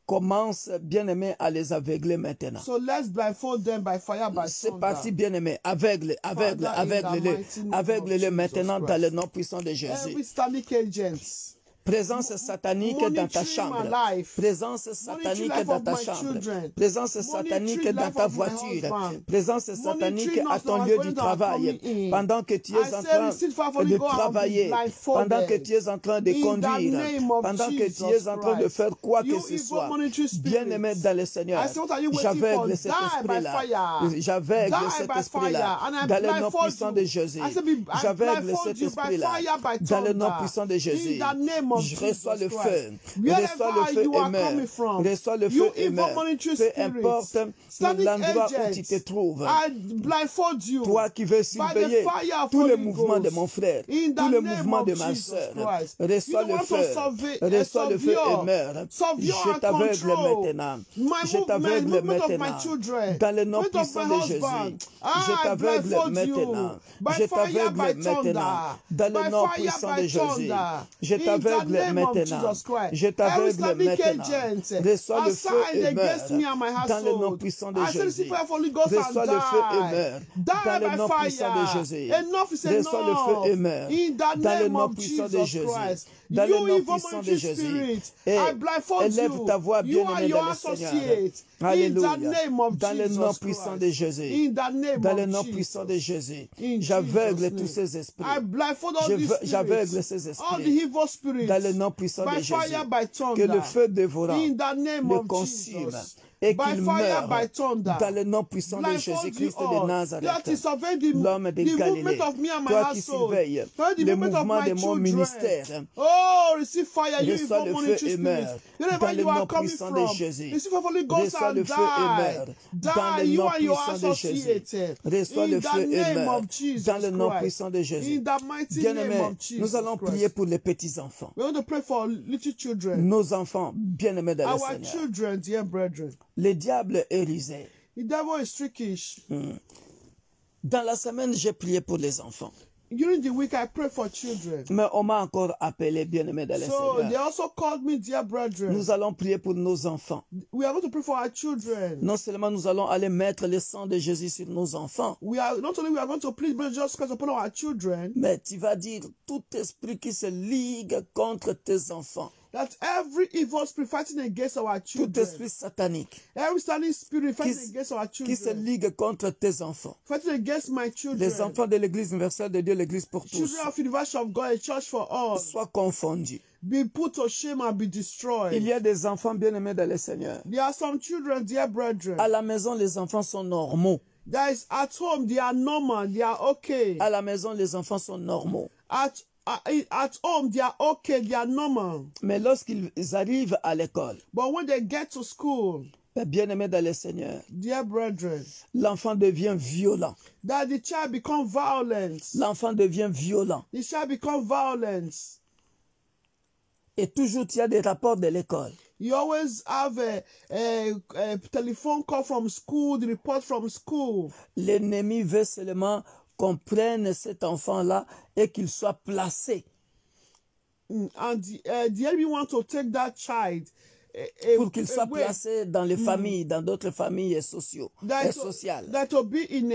Commence, bien-aimé, à les aveugler maintenant. So let's blindfold them by fire, by C'est thunder. parti, bien-aimé. Aveugle-les maintenant dans le nom puissant de Jésus. Every satanic agents. Présence satanique dans ta chambre. Présence satanique dans ta chambre. Présence satanique dans ta voiture. Présence satanique à ton lieu du travail. Pendant que tu es en train de travailler. Pendant que tu es en train de conduire. Pendant que tu es en train de faire quoi que ce soit. Bien-aimé dans le Seigneur. J'aveugle cet esprit-là. J'aveugle cet esprit-là. Dans le nom puissant de Jésus. J'aveugle cet esprit-là. Dans le nom puissant de Jésus. Je reçois le feu. Reçois le feu et meurs. Reçois le feu et meurs. Peu importe l'endroit où tu te trouves. Toi qui veux surveiller tous les mouvements de mon frère, tous les mouvements de ma soeur. Reçois le feu. Reçois le feu et meurs. Je t'aveugle maintenant. Je t'aveugle maintenant. Dans le nom puissant de Jésus. Je t'aveugle maintenant. Je t'aveugle maintenant. Dans le nom puissant de Jésus. Je t'aveugle maintenant. Je t'aveugle maintenant. Reçois le feu et meurs. Dans le nom puissant de Jésus. Reçois le feu et meurs. Dans le nom puissant de Jésus. Reçois le feu et meurs. Dans le nom puissant de Jésus. Dans le nom puissant de Jésus. Et élève ta voix, bien-aimée dans le Seigneur. Alléluia. Dans le nom puissant de Jésus. Dans le nom puissant de Jésus. J'aveugle tous ces esprits. J'aveugle ces esprits. Dans le nom puissant de Jésus. Que le feu dévorant le consume. et by qu'il fire, meure by thunder. dans le nom puissant de Blindfold you Jésus-Christ de all. You Nazareth, have to survey l'homme de the Galilée. movement of me and my Toi qui household. surveilles Survey the le movement of mouvement my de mon children. ministère, Oh, receive fire, you reçois evil le monitoring feu et spirit. meurs Wherever dans le you are nom coming puissant from, de Jésus. receive the Holy Ghost Reçois and le feu et die. meurs dans le Die, you nom and your puissant de Jésus. associated. Reçois In le the feu et name meurs of Jesus dans le nom Christ. puissant de Jésus. In the mighty name Bien-aimés, of Jesus nous allons Christ. prier pour les petits-enfants, We want to pray for little children. nos enfants bien-aimés dans le Our Seigneur. children, dear brethren. Le diable est rusé. The devil is trickish. Dans la semaine, j'ai prié pour les enfants. During the week, I pray for children. Mais on m'a encore appelé bien-aimé dans le So they Seigneur. also called me dear brethren. Nous allons prier pour nos enfants. We are going to pray for our children. Non seulement nous allons aller mettre le sang de Jésus sur nos enfants, We are not only we are going to plead blood Jesus Christ upon our children, mais tu vas dire tout esprit qui se ligue contre tes enfants, that every evil spirit fighting against our tout children, esprit satanique every standing spirit fighting qui, against our qui se children, ligue contre tes enfants, fighting against my les children, enfants de l'Église universelle de Dieu, l'Église pour tous, children of University of God, a church for all, soient confondus. be put to shame and be Il destroyed. y a des enfants bien-aimés dans le Seigneur. There are some children, dear brethren, À la maison, les enfants sont normaux. that is at home, they are normal, they are okay. À la maison, les enfants sont normaux. At home, they are okay, they are normal. Mais lorsqu'ils arrivent à l'école, But when they get to school, bien-aimés dans le Seigneur, dear brethren, l'enfant devient violent. that the child become violent. L'enfant devient violent. The child become violent. Et toujours, il y a des rapports de l'école. You always have a telephone call from school, the report from school. L'ennemi veut seulement qu'on prenne cet enfant-là et qu'il soit placé And the enemy want to take that child pour qu'il soit away. placé dans les familles, dans d'autres familles sociales. That to be in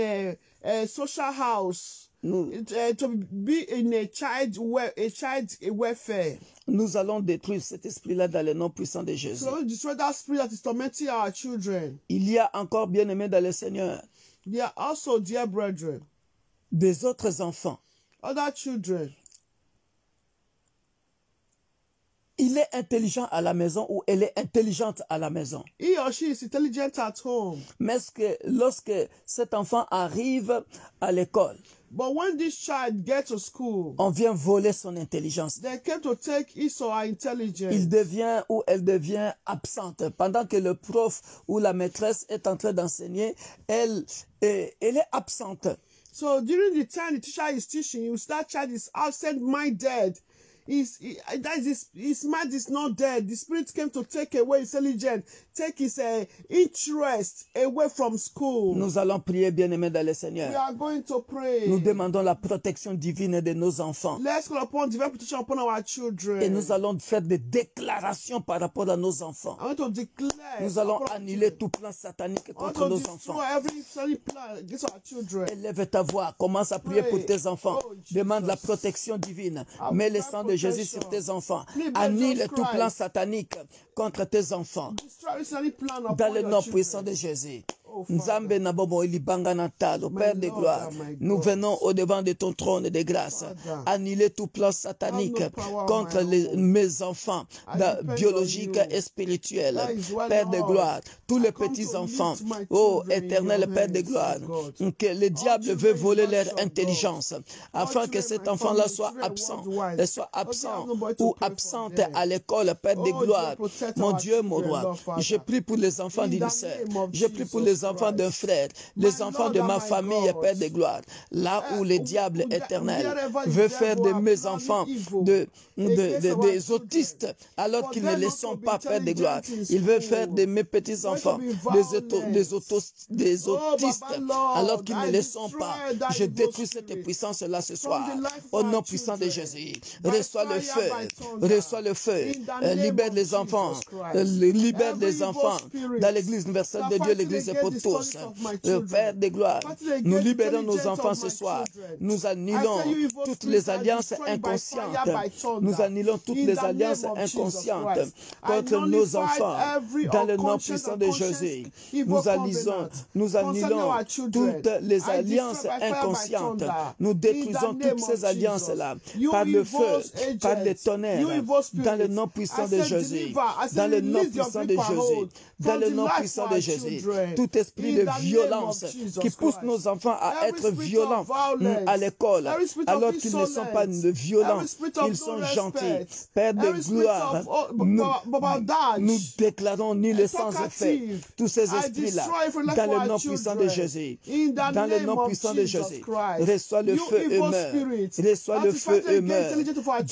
a social house. Nous, To be in a child welfare. nous allons détruire cet esprit-là dans le nom puissant de Jésus. So destroy that spirit that is tormenting our children. Il y a encore, bien-aimés dans le Seigneur, They are also, dear brethren, des autres enfants. other children. Il est intelligent à la maison ou elle est intelligente à la maison. He or she is intelligent at home. Mais lorsque cet enfant arrive à l'école, But when this child gets to school, on vient voler son intelligence. they came to take his or her intelligence. Il devient ou elle devient absente. Pendant que le prof ou la maîtresse est en train d'enseigner, elle est absente. So during the time the teacher is teaching, you that child is absent-minded. His mind is not dead. The spirit came to take away his intelligence, take his interest away from school. Nous allons prier, bien-aimés dans le We Seigneur. are going to pray. Nous demandons la protection divine de nos enfants. Let's call upon divine protection upon our children. Et nous allons faire des déclarations par rapport à nos enfants. I want to declare. Nous allons upon our annuler children. tout plan satanique I want contre to nos destroy enfants. every silly plan against our children. Élève ta voix, commence à prier pour tes enfants. Oh, Jesus. Demande la protection divine. I Mets le want sang de Jésus protection. sur tes enfants. Please, Annule Jesus tout Christ. plan satanique contre tes enfants. Destroy every silly plan upon Dans le your nom children. puissant de Jésus. Oh, Father. Nzambe na bobo ilibanga na talo, Père de Lord gloire, and my nous God. venons au devant de ton trône de grâce. Father. Annuler tout plan satanique Have no power contre on my own. mes enfants I depend biologiques on you. et spirituels. That is why, Père de Lord, gloire, tous I les come petits to enfants, lift my ô children in éternel your Père de hands, gloire, God. que le diable children veut in voler the leur church of intelligence, afin que children, cet my enfant-là family, soit children absent, worldwide. soit Oh, they absent have nobody to ou pray for absente them. à l'école, Père de Oh, gloire. Dieu, protect Mon our Dieu, mon children, roi, Lord Father. je prie pour les enfants In the d'une sœur, name of je prie pour Jesus les enfants d'un Christ. frère, les My enfants Lord de and ma my famille, God. Père de gloire, là où le diable éternel wherever the veut faire de devil mes are enfants planning evil against our des children, autistes, alors for qu'ils them ne le not sont to be pas, Père de gloire. intelligent in Il veut school, faire de mes petits-enfants going to be des Oh, autistes, Baba Lord, alors qu'ils ne I le sont pas. destroy that Je evil détruis spirit cette puissance-là ce from soir. the life of Au our nom puissant de children. Jésus, By reçois le fire, feu, by thunder. reçois le feu, In the name libère of les Jesus enfants, Christ. libère Every les evil enfants spirit dans l'église universelle de Dieu, fighting l'église against pour tous. Le Père des gloires, nous libérons nos enfants ce soir. Nous annulons toutes les alliances inconscientes. Nous annulons toutes les alliances inconscientes contre nos enfants. Dans le nom puissant de Jésus, nous annulons toutes les alliances inconscientes. Nous détruisons toutes ces alliances-là par le feu, par le tonnerre, dans le nom puissant de Jésus. Dans le nom puissant de Jésus. Dans le nom puissant de Jésus. Tout esprit de violence qui pousse nos enfants à être violents à l'école, alors qu'ils ne sont pas violents, ils sont gentils. Père de gloire, nous déclarons nul sans effet tous ces esprits-là, dans le nom puissant de Jésus. Dans le nom puissant de Jésus. Reçois le feu et meurt. Reçois le feu et meurt.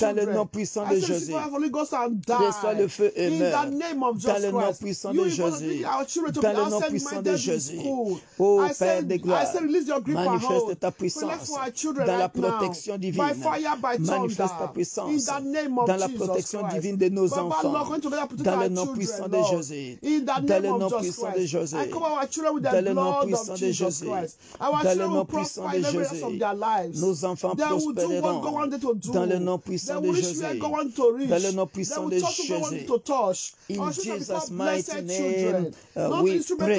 Dans le nom puissant de Jésus. Reçois le feu et meurt. Dans le nom puissant de Jésus. Dans le nom puissant de Jésus. Ô Père de gloire, manifeste ta puissance dans la protection divine. Manifeste ta puissance dans la protection divine de nos enfants. Dans le nom puissant de Jésus. Dans le nom puissant de Jésus. Dans le nom puissant de Jésus. Dans le nom puissant de Jésus. Nos enfants prospéreront. Dans le nom puissant de Jésus. Dans le nom puissant de Jésus. In Jesus' mighty name, we pray.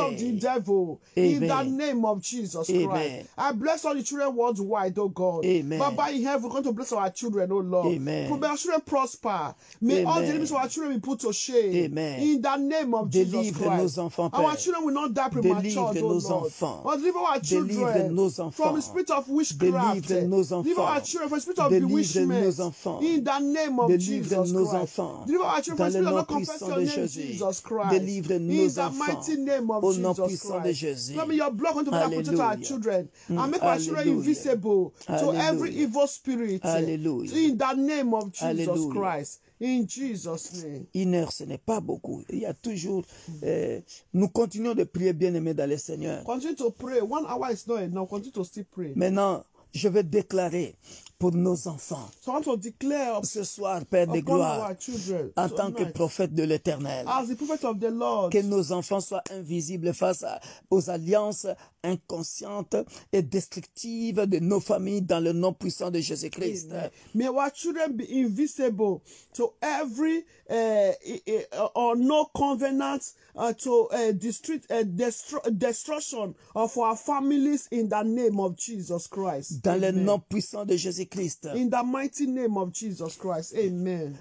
In the name of Jesus Christ. Amen. I bless all the children worldwide, oh God. Amen. Baba in heaven, we're going to bless our children, oh Lord. Amen. May our children prosper. May all the enemies of our children be put to shame. Amen. In the name of Jesus Délivre Christ. nos enfants, Our Père. children will not die premature, Délivre oh nos Lord. enfants. But deliver our Délivre children nos enfants. from the spirit of witchcraft. Délivre nos enfants. Deliver our children from the spirit of Délivre bewitchment. nos enfants. In the name of Délivre Jesus nos Christ. enfants. Deliver our children Dans from the le spirit of nom not confessing puissant your de name, Jésus. Jesus Christ. Délivre In nos the enfants. mighty name of Au nom Jesus puissant de Christ. Jésus. Let me your blood going to protect our Alléluia. children and make our children Alléluia. invisible to Alléluia. every evil spirit. Alléluia. In the name of Jesus Alléluia. Christ. In Jesus' name. Une heure, ce n'est pas beaucoup. Il y a toujours... nous continuons de prier, bien-aimés dans le Seigneur. Continue to pray. 1 hour is not enough. Continue to still pray. Maintenant, je vais déclarer pour nos enfants. So I want to declare Ce soir, Père de upon gloire, our children en tant que tonight, prophète de l'Éternel, as the prophet of the Lord, que nos enfants soient invisibles face aux alliances inconscientes et destructives de nos familles dans le nom puissant de Jésus-Christ. may our children be invisible to every or no covenant destruction of our families in the name of Jesus Christ. Dans le Amen. nom puissant de Jésus-Christ. In the mighty name of Jesus Christ. Amen.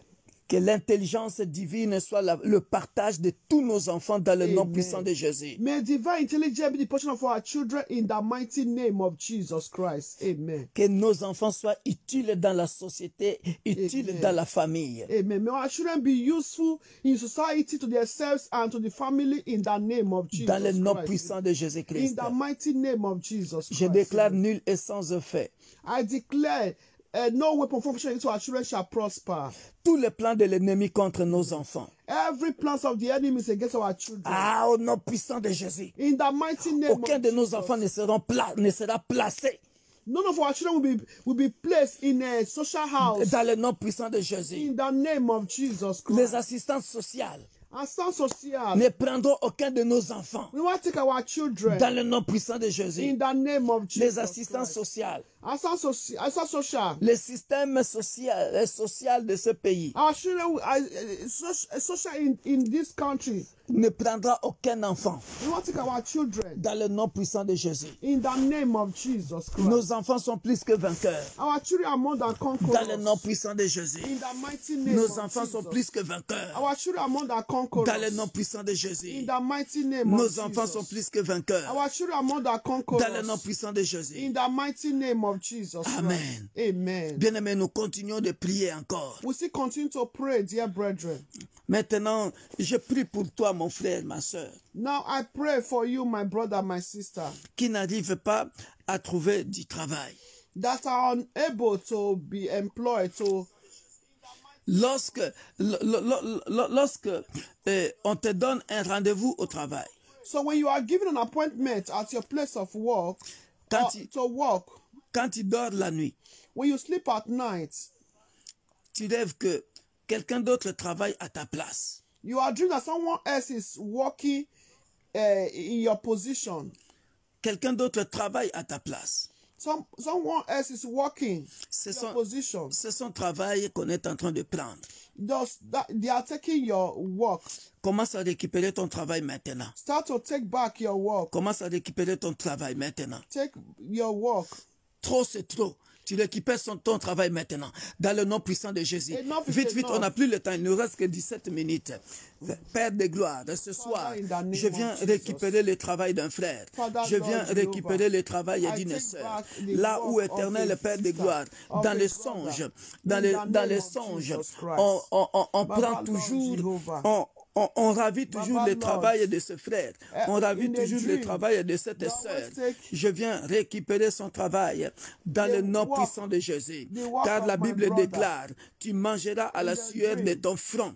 Que l'intelligence divine soit le partage de tous nos enfants dans le nom Amen. puissant de Jésus. May divine intelligence be the portion of our children in the mighty name of Jesus Christ. Amen. Que nos enfants soient utiles dans la société, utiles Amen. dans la famille. Amen. May our children be useful in society to themselves and to the family in the name of Jesus Dans le nom Christ. puissant de In Jésus-Christ. the mighty name of Jesus Je Christ. déclare nul et sans effet. I declare no weapon formed against our children shall prosper. Tous les plans de l'ennemi contre nos enfants. Every plans of the enemies against our children. Ah, au nom puissant de Jésus. In the mighty name Aucun of de nos Jesus. enfants ne sera placé None of our children will be placed in a social house. dans le nom puissant de Jésus. In the name of Jesus Christ. Les assistantes sociales Assistance social. ne prendront aucun de nos enfants We want to take our children dans le nom puissant de Jésus. in the name of Jesus. Les assistantes Christ. sociales, Assistance social. le système social de ce pays Our children social in this country. ne prendra aucun enfant We want to take our children dans le nom puissant de Jésus. in the name of Jesus Christ. Nos enfants sont plus que vainqueurs Our children are more than conquerors. dans le nom puissant de Jésus. In the mighty name Nos of enfants sont Jesus. plus que vainqueurs Our children are more than conquerors. dans le nom puissant de In Jésus. the mighty name of Nos enfants Jesus. sont plus que vainqueurs Our children are more than conquerors. dans le nom puissant de Jésus. In the mighty name of Jesus Amen. Christ. Amen. Bien-aimés, nous continuons de prier encore. We still continue to pray, dear brethren. Maintenant, je prie pour toi, mon frère, ma soeur, Now I pray for you, my brother, my sister, qui n'arrive pas à trouver du travail. that are unable to be employed to Lorsque on te donne un rendez-vous au travail, So when you are given an appointment at your place of work, to work, quand tu dors la nuit, when you sleep at night, tu rêves que quelqu'un d'autre travaille à ta place. you are dreaming that someone else is working in your position. Quelqu'un d'autre travaille à ta place. Someone else is working C'est your position. son travail qu'on est en train de prendre. They are taking your work. Commence à récupérer ton travail maintenant. Start to take back your work. Commence à récupérer ton travail maintenant. Take your work. Trop, c'est trop. Tu récupères ton travail maintenant, dans le nom puissant de Jésus. Vite, on n'a plus le temps, il ne nous reste que 17 minutes. Père de gloire, ce soir, je viens récupérer le travail d'un frère. Je viens récupérer le travail d'une sœur. Là où, éternel Père de gloire, dans les songes, on prend toujours, on ravit toujours le travail de ce frère. On ravit toujours le travail de cette sœur. Je viens récupérer son travail dans le nom puissant de Jésus. Car la Bible déclare, tu mangeras à la sueur de ton front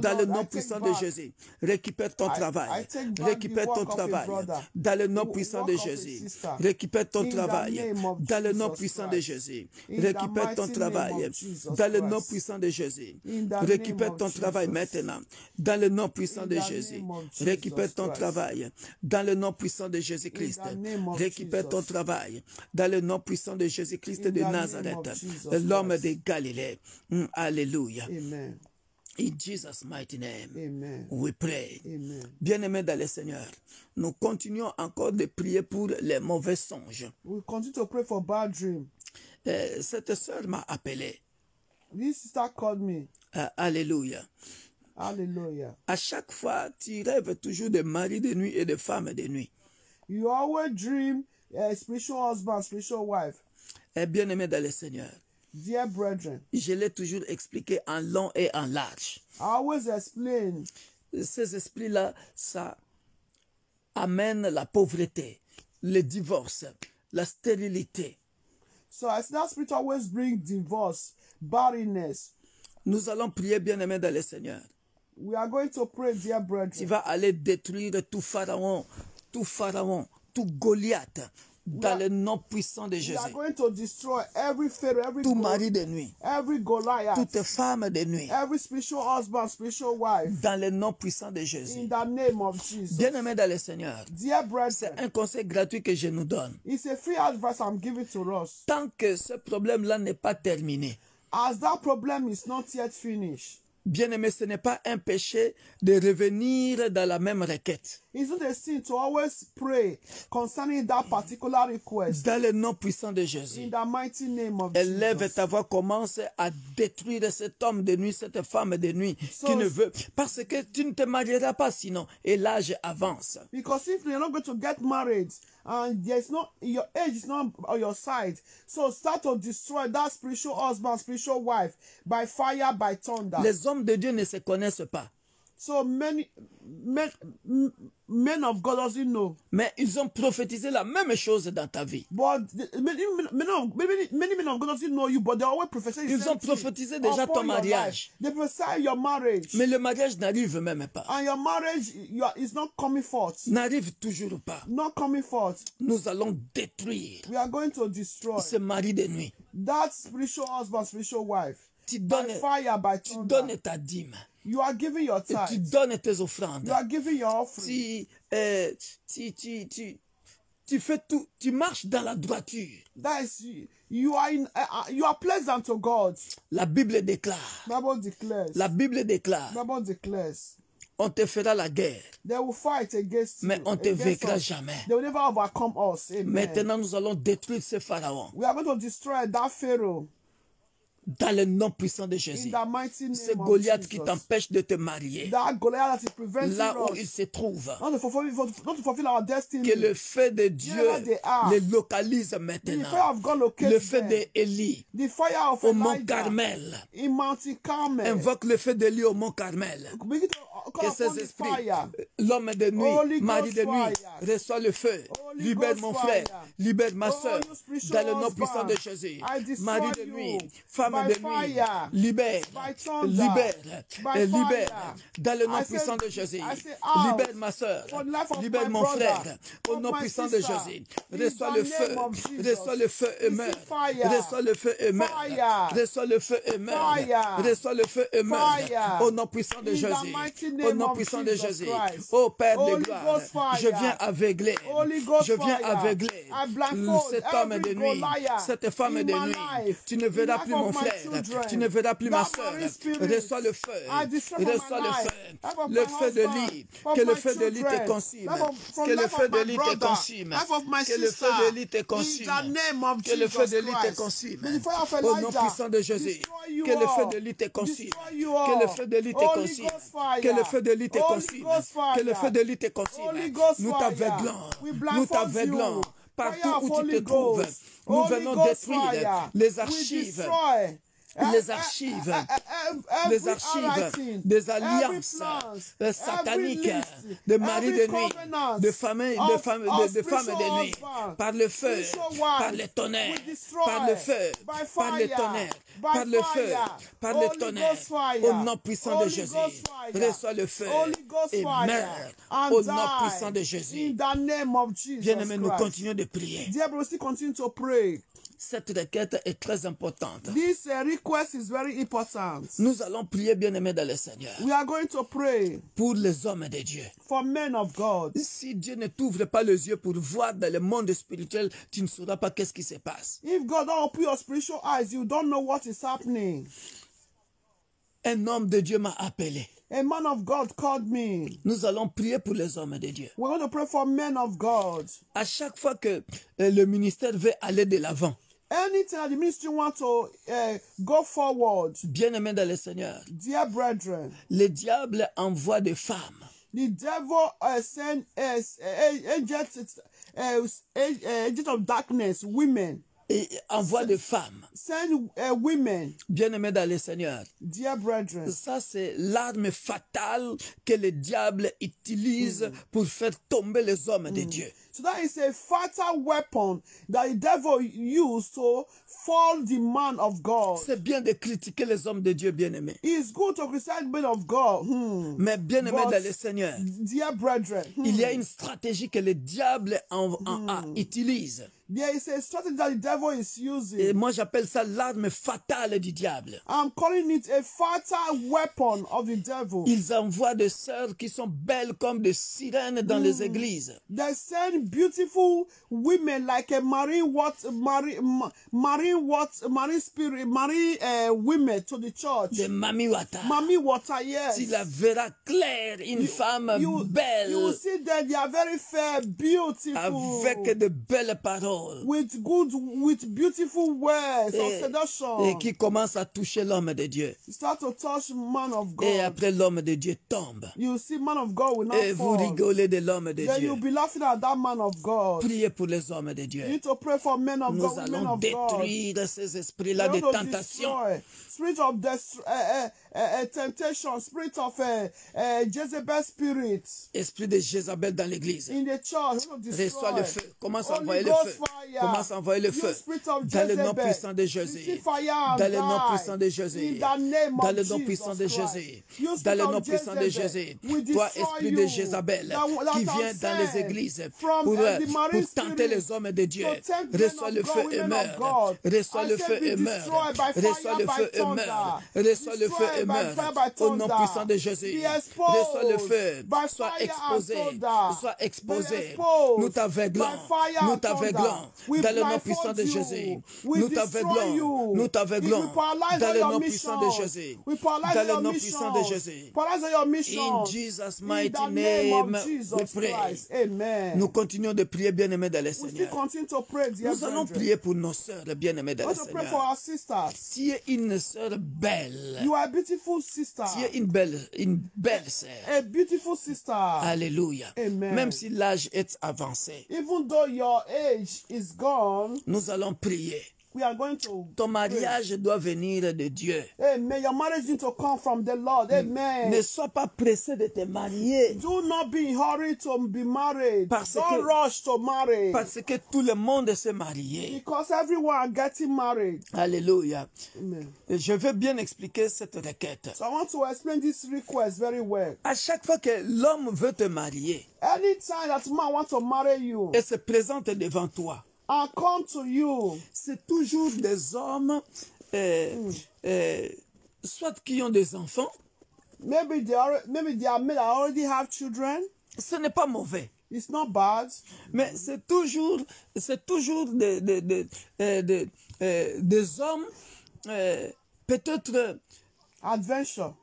dans le nom puissant de Jésus. Récupère ton travail. Récupère ton travail dans le nom puissant de Jésus. Récupère ton travail dans le nom puissant de Jésus. Récupère ton travail dans le nom puissant de Jésus. Récupère ton travail maintenant dans le nom puissant de Jésus. Récupère ton travail dans le nom puissant de Jésus-Christ. Récupère ton travail dans le nom puissant de Jésus-Christ de Nazareth, l'homme de Galilée. Alléluia. Amen. In Jesus' mighty name, Amen. we pray. Amen. Bien-aimés dans le Seigneur, nous continuons encore de prier pour les mauvais songes. We continue to pray for bad dream. Cette sœur m'a appelé. This sister called me. Alléluia. Hallelujah. À chaque fois, tu rêves toujours de mari de nuit et de femme de nuit. You always dream spiritual husband, spiritual wife. Bien-aimés dans le Seigneur, Dear brethren, je l'ai toujours expliqué en long et en large. I always explain. Ces esprits-là, ça amène la pauvreté, le divorce, la stérilité. So as that spirit always bring divorce, barrenness. Nous allons prier, bien-aimés dans le Seigneur. We are going to pray, dear Tu brethren. vas aller détruire tout Pharaon, tout Goliath, dans le nom puissant de We Jésus. are going to destroy every Pharaoh, every Tout mari de nuit, every Goliath, toute femme de nuit, every spiritual husband, spiritual wife. dans le nom puissant de Jésus. In the name of Jesus. Bien-aimés dans le Seigneur, Dear c'est brethren, un conseil gratuit que je nous donne. it's a free advice I'm giving to us. Tant que ce problème-là n'est pas terminé, As that problem is not yet finished, bien-aimé, ce n'est pas un péché de revenir dans la même requête. it's not a sin to always pray concerning that particular request. Dans le nom puissant de Jésus. In the mighty name of Élève Jesus. ta voix, commence à détruire cet homme de nuit, cette femme de nuit qui ne veut. Parce que tu ne te marieras pas sinon. Et l'âge avance. Because if you're not going to get married and there's no, your age is not on your side, so start to destroy that spiritual husband, spiritual wife by fire, by thunder. Les hommes de Dieu ne se connaissent pas. So many men of God doesn't know. Mais ils ont prophétisé la même chose dans ta vie. But many men of God doesn't know you, but they always prophesy. Ils ont prophétisé déjà ton mariage. They prophesy your marriage. Mais le mariage n'arrive même pas. And your marriage is not coming forth. N'arrive toujours pas. Not coming forth. Nous allons détruire We are going to destroy ce mari de nuit. that spiritual husband, spiritual wife. Tu By donnes, fire, by tu thunder. donnes ta dîme. You are giving your Tu tithe. donnes tes offrandes. You are giving your offering. Tu fais tout, tu marches dans la droiture. That is, you are pleasant to God. La Bible déclare, Bible declares. la Bible déclare, Bible declares. on te fera la guerre, They will fight against mais you. on te Against vaincra us. jamais. They will never overcome us. Amen. Maintenant, nous allons détruire ce pharaon We are going to destroy that Pharaoh dans le nom puissant de in Jésus. the mighty name Ce of Goliath qui Jesus. t'empêche de te marier, That Goliath that is preventing là où il us se trouve, not to fulfill our destiny. que le feu de Dieu Wherever they are, les localise the maintenant. fire of God locates Le feu them. d'Élie The fire of au mont Elijah Carmel. in Mount Carmel. Invoque le feu d'Élie au mont Carmel. Begin to call Que upon ces the esprits, fire. l'homme de nuit, Holy mari Ghost de nuit, fire. reçoit le feu. libère Ghost mon fire. frère, libère ma Oh, soeur, you spiritual dans le nom husband, puissant de Jésus. I destroy Mari de you nuit, femme by de nuit, fire, libère, by thunder, libère, by et libère, fire. dans le nom I puissant say- de Jésus. I say out Libère ma soeur, for the life of libère my mon brother, frère, au of nom my puissant de sister. Jésus. In Reçois the le name feu, of Jesus. reçois le feu et meurs. Receive fire. Reçois le feu et meurs. Fire. Reçois le feu et meurs. Fire. Reçois le feu et meurs. Fire. Au nom puissant de In the Jésus. mighty Au name nom of puissant de Jesus Jésus. Christ. Ô Père de Holy gloire, Ghost fire. je viens aveugler. Holy Ghost Je viens fire. aveugler I blindfold cet homme every de nuit, Goliath cette femme in de my nuit. life, Tu ne in verras the plus life mon of my frère. children. Tu ne verras plus ma That soeur. marine spirit, Reçois le feu. I destroy from Reçois my le life, feu. life of Le my feu de husband, lit. of Que le my feu de lit te children, consume. from Que le life feu of de my lit te brother, consume. life of my Que le sister, feu de lit te in consume. the name of Que le feu Jesus de lit te Christ. consume. May the fire of Au nom Elijah puissant de Jésus. destroy you Que le feu all. de lit te consume. Destroy you Que le all. feu de lit te Holy consume. Ghost fire. Que le feu de lit te Holy consume. Ghost fire. Que le feu de lit te consume. Holy Ghost Nous fire. t'aveuglons. We Nous blindfold t'aveuglons. you. Partout Fire of où tu Holy te trouves, Ghost. nous Holy venons Ghost détruire fire. les We archives. destroy Les archives, les archives des alliances sataniques de maris de nuit, de femmes de nuit, par le feu, par les tonnerres, par le feu, par les tonnerres, par le feu, par les tonnerres, au nom puissant de Jésus. Reçois le feu et meurs au nom puissant de Jésus. Bien-aimés, nous continuons de prier. Cette requête est très importante. This request is very important. Nous allons prier, bien-aimés dans le Seigneur, We are going to pray pour les hommes de Dieu. for men of God. Si Dieu ne t'ouvre pas les yeux pour voir dans le monde spirituel, tu ne sauras pas qu'est-ce qui se passe. If God don't open your spiritual eyes, you don't know what is happening. Un homme de Dieu m'a appelé. A man of God called me. Nous allons prier pour les hommes de Dieu. We're going to pray for men of God. À chaque fois que le ministère veut aller de l'avant, Anything that the ministry wants to go forward, bien-aimés dans le Seigneur, dear brethren, le diable envoie des femmes. the devil send agents of darkness, women. Et envoie des femmes. Send women, Bien-aimés dans le Seigneur. dear brethren. Ça, c'est l'arme fatale que le diable utilise pour faire tomber les hommes de Dieu. So that is a fatal weapon that the devil used to fall the man of God. C'est bien de critiquer les hommes de Dieu, bien-aimés. It's good to criticize men of God. Mais bien-aimés But, dans le Seigneur, dear brethren, il y a une stratégie que le diable utilise. there is a strategy that the devil is using. Et moi, j'appelle ça l'arme fatale du diable. I'm calling it a fatal weapon of the devil. Ils envoient des sœurs qui sont belles comme des sirènes dans les églises. They send beautiful women like a marine women to the church. Des mami wata. Mami water, yes. Tu la verras claire, une femme belle, You will see that they are very fair, beautiful, avec de belles paroles. with beautiful words of seduction. Et qui commence à toucher l'homme de Dieu. Start to touch man of God. Et après, l'homme de Dieu tombe. You see, man of God will not Et vous fall. rigolez de l'homme de Then Dieu. you'll be laughing at that man of God. Priez pour les hommes de You Dieu. need to pray for men of Nous God, women allons of God. détruire ces esprits-là de You want to tentation. destroy spirit of temptation, spirit of Jezebel spirit Esprit de Jézabel dans l'église. in the church. You want to Reçois destroy. le feu. Commence à Holy envoyer le Ghost feu. fire. Commence à envoyer le You feu. spirit of Dans le nom Jezebel. puissant de Receive Jésus. fire and Dans le nom die. puissant de Jésus. In the name Dans of le nom puissant de Jesus Christ. Jésus. You Dans spirit le nom of puissant de Jezebel, Jésus. we Toi, destroy esprit you. de Jézabel, That qui are vient dans les sent églises from, pour the marine tenter spirit les hommes de Dieu. to tempt men Reçois of le God, feu et women of meurs. God. Reçois I le said feu be et meurs. destroyed by Reçois fire, le by feu et thunder. meurs. Reçois le feu et Destroyed by meurs. fire, by Au nom thunder. puissant de Jésus. Be exposed Reçois le feu. by Sois fire exposé. and thunder. Sois exposé. Be exposed Nous t'aveuglons. by fire Nous and t'aveuglons. thunder. We Dans le nom blindfold puissant de you. Jésus. We Nous destroy t'aveuglons. you. Nous t'aveuglons. We paralyze Dans all le your nom puissant de missions. Jésus. We paralyze Dans all le your nom puissant de missions. Jésus. Paralyze all your missions. In Jesus' In mighty the name of name, Jesus we pray. Christ. Amen. Nous continuons de prier, bien-aimés dans le We still Seigneur. continue to pray, dear Nous allons brethren. prier pour nos sœurs, bien-aimées dans We le want to pray for Seigneur. our sisters. Tu es une sœur belle. You are a beautiful sister. Tu es une belle sœur. A beautiful sister. Alléluia. Amen. Même si l'âge est avancé, Even though your age is gone, nous allons prier we are going to Ton pray. mariage doit venir de Dieu. Amen. Your marriage needs to come from the Lord. Amen. Ne sois pas pressé de te marier. Do not be in hurry to be married. Parce Don't que- rush to marry. Parce que tout le monde s'est marié. Because everyone are getting married. Alléluia. Amen. Et je veux bien expliquer cette requête. So I want to explain this request very well. À chaque fois que l'homme veut te marier Anytime that man wants to marry you et se présente devant toi, and come to you, c'est toujours des hommes, soit qui ont des enfants, maybe they are men that already have children. ce n'est pas mauvais. It's not bad. Mais c'est toujours des hommes, peut-être, Adventure.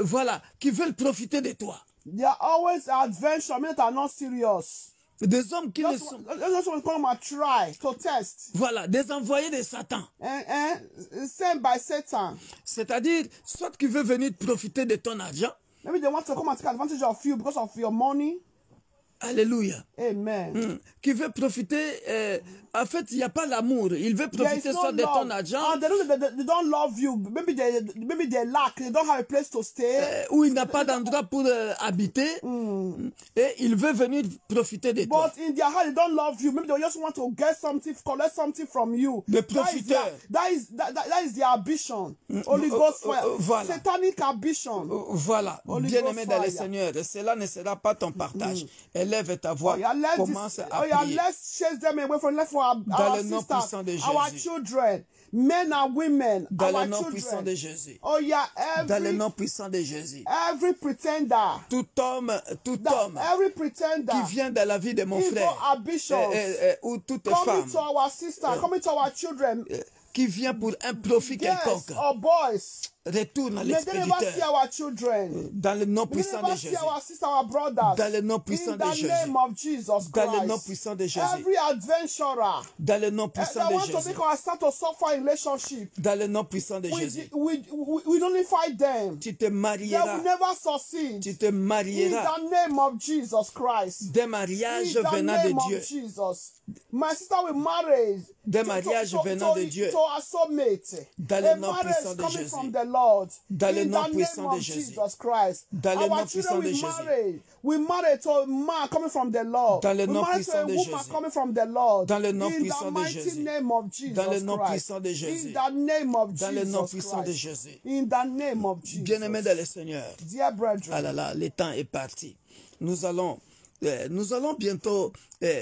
voilà, qui veulent profiter de toi. They are always adventure. Men that are not serious. Des hommes qui ne Just sont... want to come and try to test. Voilà, des envoyés de Satan. And sent by Satan. C'est-à-dire, soit qui veut venir profiter de ton argent. Maybe they want to come and take advantage of you because of your money. Alléluia. Amen. Qui veut profiter, en fait, il n'y a pas l'amour. Il veut There is profiter no soit de ton love. argent, And they don't love you. Maybe they lack. They don't have a place to stay. où il n'a pas d'endroit pour habiter, et il veut venir profiter de toi. But in their heart, they don't love you. Maybe they just want to get something, collect something from you. Le That is their ambition. Holy Ghost fire. Voilà. Satanic ambition. Voilà, Holy bien-aimé Ghost dans le fire. Seigneur, cela ne sera pas ton partage. Élève ta voix, commence à prier. Let's chase them away from our Dans le nom sisters, puissant de our Jésus. children, men and women, Dans our le nom puissant children. de Jésus. Oh yeah, Dans le nom puissant de Jésus. every pretender, Tout homme every pretender, qui vient dans la vie de mon evil frère, ambitions, ou toute coming femme, to our sister, coming to our children, qui vient pour un profit girls quelconque, or boys. retourne à May they never see l'expéditeur. our children. Dans le nom May they puissant de never see Jésus. our sister, our brothers. Dans le nom puissant In de the Jésus. name of Jesus Dans le nom Christ. puissant de Jésus. Every adventurer Dans le nom that puissant de want to Jésus. make our start to suffer in relationship, Dans le nom puissant de Jésus. we nullify them. Tu te They marieras. will never succeed. Tu te In marieras. the name of Jesus Christ. Des In mariages the venant name de of Dieu. Jesus. My sister will marry. Des mariages venant de Dieu. To her soulmate. Dans le A nom marriage puissant de coming Jésus. from the Lord. Dans le In nom the puissant name de of Jésus. Jesus Christ. Dans le nom Our puissant children de will Jésus. marry. We marry to a man coming from the Lord. Dans le We nom marry to a puissant de woman Jésus. coming from the Lord. Dans le nom In puissant the de mighty Jésus. name of Jesus Dans le nom Christ. puissant de Jésus. In the name of Dans le nom Jesus puissant de Christ. Jésus. In the name of Jesus. Bien-aimé dans le Seigneur. Dear Ah brethren. là là, le temps est parti. Nous allons bientôt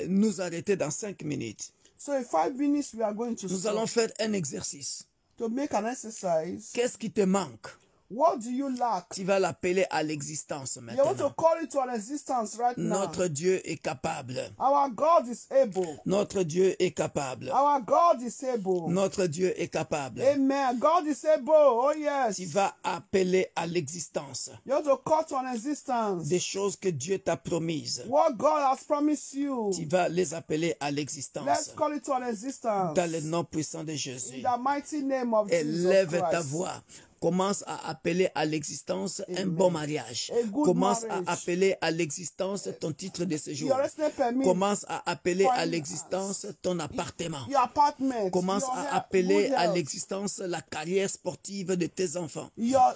nous arrêter dans 5 minutes. So in 5 minutes we are going to Nous allons faire un exercice. to make an exercise. Qu'est-ce qui te manque? What do you lack? Tu vas l'appeler à l'existence You want to maintenant. call it to an existence right now. Notre Dieu est capable. Our God is able. Notre Dieu est capable. Our God is able. Notre Dieu est capable. Amen. God is able. Oh yes. Tu vas appeler à l'existence You want to call to an existence. des choses que Dieu t'a promises. What God has promised you. Tu vas les appeler à Let's l'existence. call it to an existence. Dans le nom puissant de In Jésus. the mighty name of Jesus Élève ta Christ. voix. Commence à appeler à l'existence un bon mariage. A good Commence marriage. à appeler à l'existence ton titre de séjour. Your resident permit. Commence à appeler à Finance. l'existence ton appartement. Your apartment. Commence your à appeler good à health. l'existence la carrière sportive de tes enfants. Your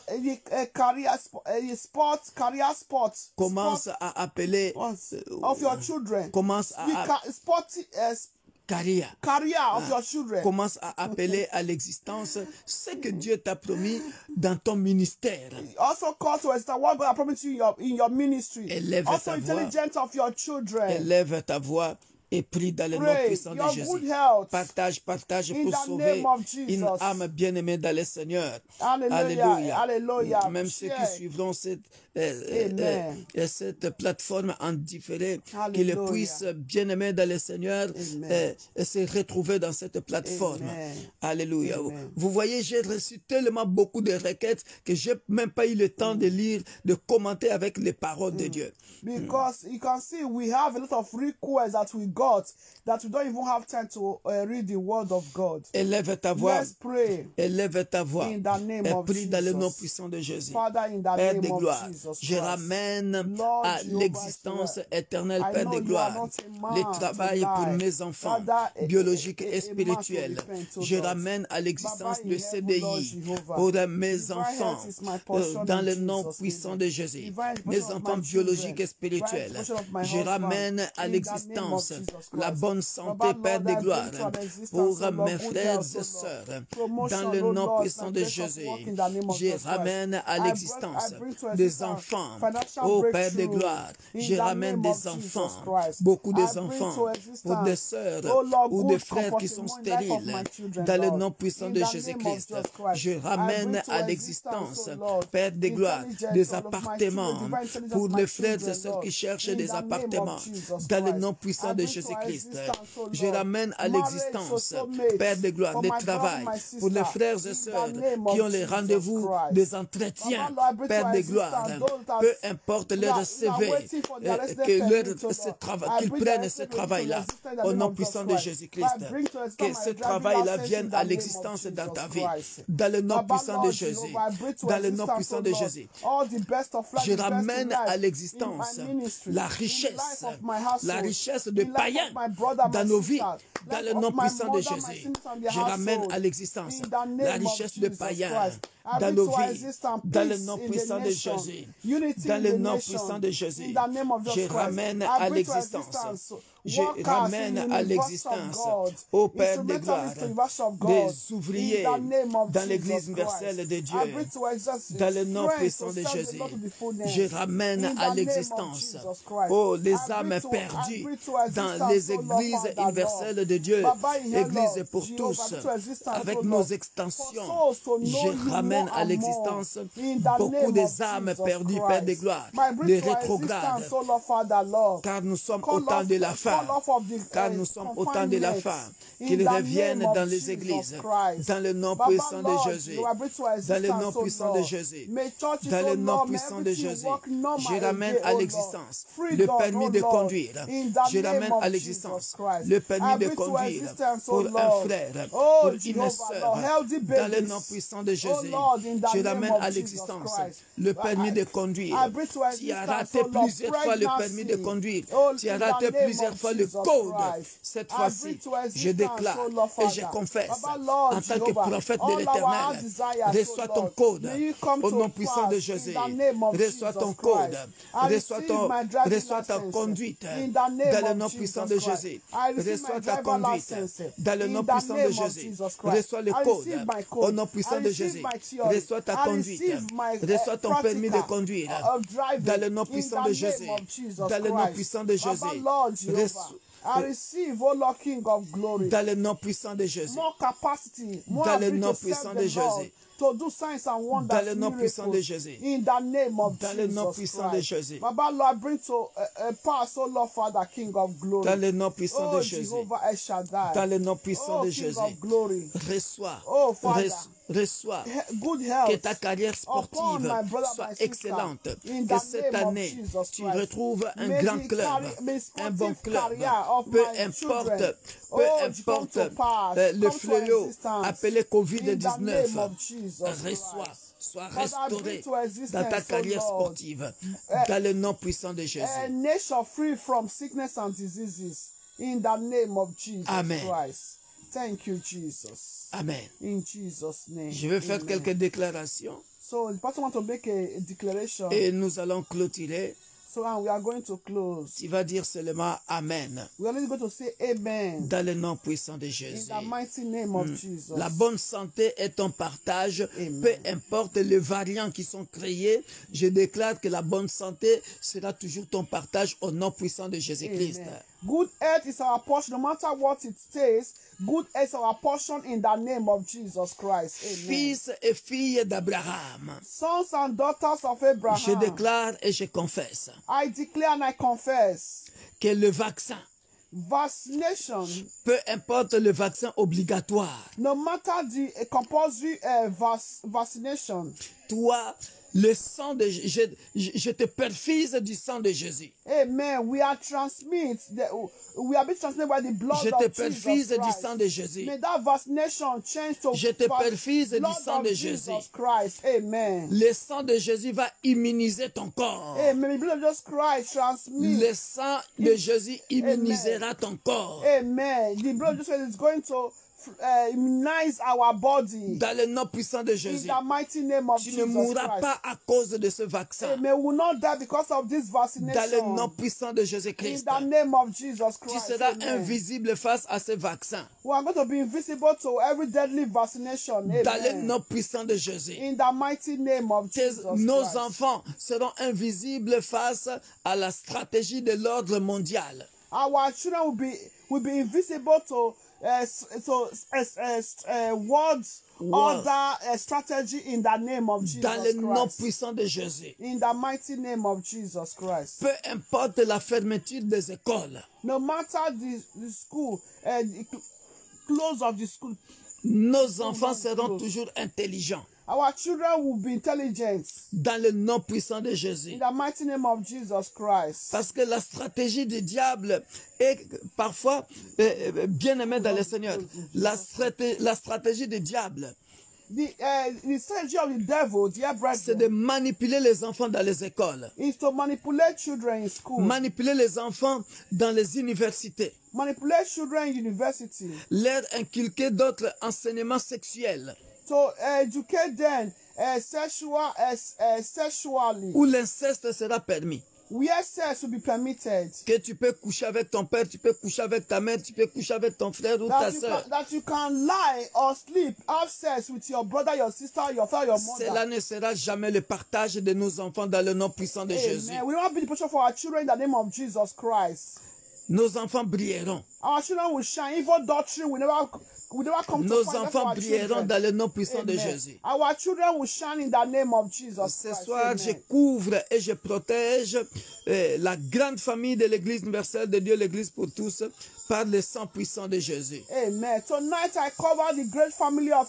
career sports. Commence à appeler Of your children. commence à carrière. Career of your children. Commence à appeler à l'existence ce que Dieu t'a promis dans ton ministère. Also call to exist what God has promised you in your ministry. Élève Also ta voix. intelligence of your children. Élève ta voix et prie dans le nom Pray puissant de your Jésus. good health. Partage In pour the sauver name of Jesus. une âme bien-aimée dans le Seigneur. Hallelujah. Hallelujah. Même ceux qui Share. suivront cette plateforme en différé, qu'ils Hallelujah. puissent, bien-aimés dans le Seigneur, se retrouver dans cette plateforme. Amen. Alléluia. Amen. Vous voyez, j'ai reçu tellement beaucoup de requêtes que j'ai même pas eu le temps de lire, de commenter avec les paroles de Dieu. Because you can see we have a lot of requests that we got that we don't even have time to read the word of God. Élève ta voix. Let's pray. Élève ta voix. In the name Et of prie dans le nom Jesus. puissant de Jésus. Father, in the Père name de of gloire, Jesus je Christ. ramène Lord à Jehovah l'existence Jireh. éternelle, I Père know de you are gloire, not a man les to travail lie. pour mes enfants, Father, biologiques a et man to spirituels. repent, O Je Lord. ramène à l'existence Baba le in heaven, Lord CDI Jehovah. pour mes Divine enfants, health is my portion dans in le nom Jesus' puissant name. de Jésus. Divine Mes portion of enfants my biologiques et children. spirituels. Divine portion of my Je husband. ramène à In the l'existence name of Jesus la Christ. bonne santé, Baba, Père Lord, de I gloire, bring to an existence, pour O Lord, mes good frères health, O et Lord. sœurs. Promotion, Dans le O nom Lord, puissant my de place of Jésus, work in the name of je Jesus Christ. ramène à I l'existence bring to des existence enfants. financial Ô Père de breakthrough gloire, in je the ramène name of des Jesus enfants, Christ. beaucoup I des bring enfants, to existence, pour des sœurs oh Lord, ou des good frères qui sont comforting in life of stériles. my children, Dans le Lord. nom puissant In de the name of Jésus-Christ, Jesus Christ, je I ramène bring to à existence, l'existence, oh Lord, Père de gloire, intelligence des of my appartements children, divine intelligence pour of my les frères et children, sœurs Lord. qui cherchent In des the name appartements. of Jesus Dans le Christ, nom I puissant de bring to Jésus-Christ, existence, oh je Lord, ramène à marriage l'existence, for soulmates Père de gloire, for le my brother and travail my sister. pour les frères et In sœurs the name qui of ont les Jesus rendez-vous Christ. des entretiens, Baba, Lord, I bring Père to de existence gloire, those that peu importe leur that are CV, waiting for their resident que permit, leur, oh ce Lord. travail, I qu'ils bring their prennent ce resident permit to travail-là exist in the au name nom of Jesus puissant de Christ. Jésus-Christ. I bring to Que existence ce my driving travail-là license vienne in à the name of l'existence dans Jesus ta vie. Christ. Dans le nom Baba, puissant de Lord Jésus. Jehovah, I bring to Dans le nom existence, puissant oh de Lord, Jésus. all the best of life, Je the best in ramène life, à in l'existence my ministry, la in the richesse, life of my la household, richesse de in life païens of my brother, dans my nos vies. sister, Dans life le of nom my puissant de mother, my Jésus. siblings and their Je ramène household. à l'existence In the la name of richesse de Jesus païens Christ, I dans bring nos to vies. existence Dans le peace nom in the puissant de nation, Jésus. unity Dans in le the nom nation. puissant de Jésus. In the name of Je Jesus Christ, ramène I à bring to l'existence. existence Je workers ramène in à University of l'existence, God, ô Père de gloire, instrumentalists in University of des God. ouvriers In the name of dans l'Église Jesus universelle Christ, de I Dieu. bring to existence Dans le nom strength puissant to de serve the Jésus, Lord to the fullness. je ramène In à the name of l'existence, Jesus Christ, oh, les I âmes bring to perdues existence, dans les oh Lord, églises Father, universelles Lord. de Dieu, Baba in hell, Église Lord, pour Jehovah, tous, I bring to existence, avec oh nos Lord, for extensions. souls to know Je you ramène more à and l'existence more. In the beaucoup name des of âmes Jesus perdues, Père de Christ. gloire, My bring des to rétrogrades, existence, oh Lord, Father, Lord. car nous sommes Call au temps off, de la fin. call off of the Car nous sommes au temps de la confinement fin, in qu'ils the reviennent name of dans les Jesus églises, Christ. dans le nom Baba, puissant de Lord, Jésus, you are bring to dans le nom existence, oh puissant de Lord. Jésus, May churches, dans oh le nom Lord, may puissant de everything Jésus. work normal Je ramène again, à oh Lord. l'existence Free le God, permis oh de Lord, conduire. in the Je name ramène of à Jesus l'existence Christ. le I permis de bring to conduire existence, oh pour un Lord. frère, Oh, pour une Jehovah, sœur, Lord, healthy dans le nom babies. puissant de Oh Jésus. Lord, in the Je name ramène of à Jesus l'existence Christ. le permis de conduire. I bring to Tu as existence, raté oh Lord, plusieurs fois le permis de pregnancy. conduire. Oh, Tu as in the raté name plusieurs of fois le Jesus code. Christ. Cette I fois-ci, bring to je existence, déclare oh Lord, et je Father. confesse Baba, Lord, en tant que Jehovah, prophète de all our l'Éternel, desires, reçois oh ton Lord, code may you come au to nom puissant de pass Jésus. in the name of Reçois Jesus ton code, Christ. I reçois receive my driving ta license conduite in the name dans le of nom Jesus puissant de Christ. Jésus. I receive Reçois my ta driver conduite license dans le in nom the puissant de name of Jésus. Jesus Christ. Reçois le I code receive my au code. nom I puissant de receive Jésus. my theory. Reçois ta I conduite. receive my Reçois ton permis de practical conduire of driving dans le nom in puissant the de Jésus. name of Jesus Dans le nom Christ. puissant de Baba, Jésus. Lord Jehovah, Reçois- I receive, oh Lord, King of glory, Dans le nom puissant de Jésus. more capacity, more Dans le ability nom to puissant serve de the Lord, Jésus. to do signs and wonders, Dans le nom puissant de miracles, Jésus. in the name of Dans le nom Jesus puissant de Christ. Jésus. Baba, Lord, bring to pass, oh Lord, Father, King of glory. Dans le nom puissant Oh de Jésus. Jehovah El Shaddai. Dans le nom puissant Oh de King Jésus. of glory. Reçois. Oh, Father. Reçois. Good Que health ta carrière upon sportive my brother, soit my sister, excellente. in Que the cette name of année, Jesus tu Christ. retrouves un May grand the club, may un bon sportive club. career of Peu my importe, children. peu Oh, importe come to pass, le come to fléau existence. appelé In the COVID-19. name of Jesus Reçois, Christ. sois Father, I bring restauré to existence, dans ta oh carrière Lord, sportive. Dans le nom puissant de a Jésus. nation free from sickness and diseases. In the name of Jesus Amen. Christ. Thank you, Jesus. Amen. In Jesus' name. Je vais faire Amen. quelques déclarations So the pastor want to make a declaration. et nous allons clôturer. So we are going to close. Tu vas dire seulement Amen. We are only going to say amen. Dans le nom puissant de In Jésus. the mighty name of Jesus. La bonne santé est ton partage, Amen. peu importe les variants qui sont créés. Je déclare que la bonne santé sera toujours ton partage au nom puissant de Jésus-Christ. Amen. Good health is our portion, no matter what it says. Good health is our portion in the name of Jesus Christ. Amen. Fils et filles d'Abraham, Sons and daughters of Abraham. je déclare et je confesse I declare and I confess. que le vaccin, Vaccination, peu importe le vaccin obligatoire, no matter the compulsory vaccination, toi, Le sang de je te perfise du sang de Jésus. Amen. We are being transmitted by the blood Je te of perfise Jesus du Christ. sang de Jésus. May that vaccination change to Je te perfise du blood sang of de Jesus Jésus. Christ. Amen. Le sang de Jésus va immuniser ton corps. Amen. The blood of Jesus Christ transmits. Le sang de Jésus immunisera ton corps. Amen. The blood of Jesus Christ is going to immunize our body. Dans le nom puissant de In Jésus. the mighty name of Tu ne Jesus mourras Christ. pas à cause de ce vaccin. Amen. We will not die because of this Dans le vaccination. nom puissant de In Jésus-Christ. the name of Jesus Tu Christ. seras Amen. invisible face à ce vaccin. We are going to be invisible to every deadly vaccination. Dans le Amen. nom puissant de Jésus. In the mighty name of Jesus Nos Christ. enfants seront invisibles face à la stratégie de l'ordre mondial. Our children will be invisible to world's order strategy in the name of Jesus Dans le nom Christ. puissant de Jésus. In the mighty name of Jesus Christ. Peu importe la fermeture des écoles, No matter the school, the close of the school, nos enfants seront toujours intelligents. our children will be intelligent. Dans le nom puissant de Jésus. In the mighty name of Jesus Christ. Parce que la stratégie du diable est parfois, bien aimé dans le Seigneur, la stratégie du diable, The strategy of the devil, dear c'est de brethren, manipuler les enfants dans les écoles, is to manipulate children in school, manipuler les enfants dans les universités, manipulate children in university, leur inculquer d'autres enseignements sexuels, to educate them sexually, où l'inceste sera permis. where sex will be permitted. Que tu peux coucher avec ton père, tu peux coucher avec ta mère, tu peux coucher avec ton frère ou ta soeur. That you can lie or sleep, have sex with your brother, your sister, your father, your mother. Cela ne sera jamais le partage de nos enfants dans le nom puissant de Jésus. Amen. We don't be the portion for our children in the name of Jesus Christ. Nos enfants brilleront. Our children will shine. Evil doctrine will never come to Nos find us enfants our brilleront children. dans le nom puissant de Amen. Jésus. Our children will shine in the name of Jesus Ce Christ. soir, Amen. je couvre et je protège la grande famille de l'Église universelle de Dieu, l'Église pour tous, par le sang puissant de Jésus. Amen. Tonight I cover the great family of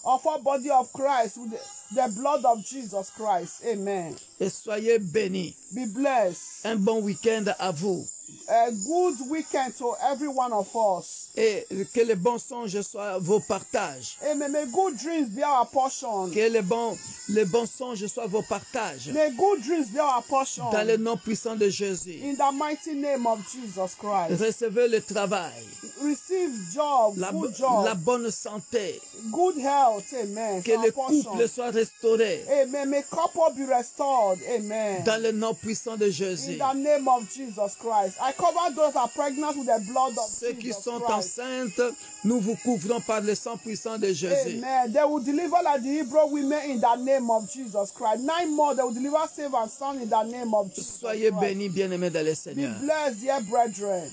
our body of Christ with the blood of Jesus Christ. Amen. Et soyez bénis. Be blessed. Un bon week-end à vous. A good weekend to every one of us. Et que les bons songes soient vos partages. Amen. May good dreams be our portion. Que les bons songes soient vos partages. May good dreams be our portion. Dans le nom puissant de Jésus. In the mighty name of Jesus Christ. Recevez le travail. Receive job, good job. La bonne santé. Good health. Amen. Que le couple soit restauré. Amen. May couple be restored. Amen. Dans le nom puissant de Jésus. In the name of Jesus Christ. I cover those that are pregnant with the blood of Ceux qui Jesus sont Christ. enceintes, nous vous couvrons par le sang puissant de Jésus. Amen. They will deliver like the Hebrew women in the name of Jesus Christ. 9 more, they will deliver safe and sound in the name of Jesus Soyez Christ. bénis, bien-aimés dans le Be Seigneur. blessed, dear brethren.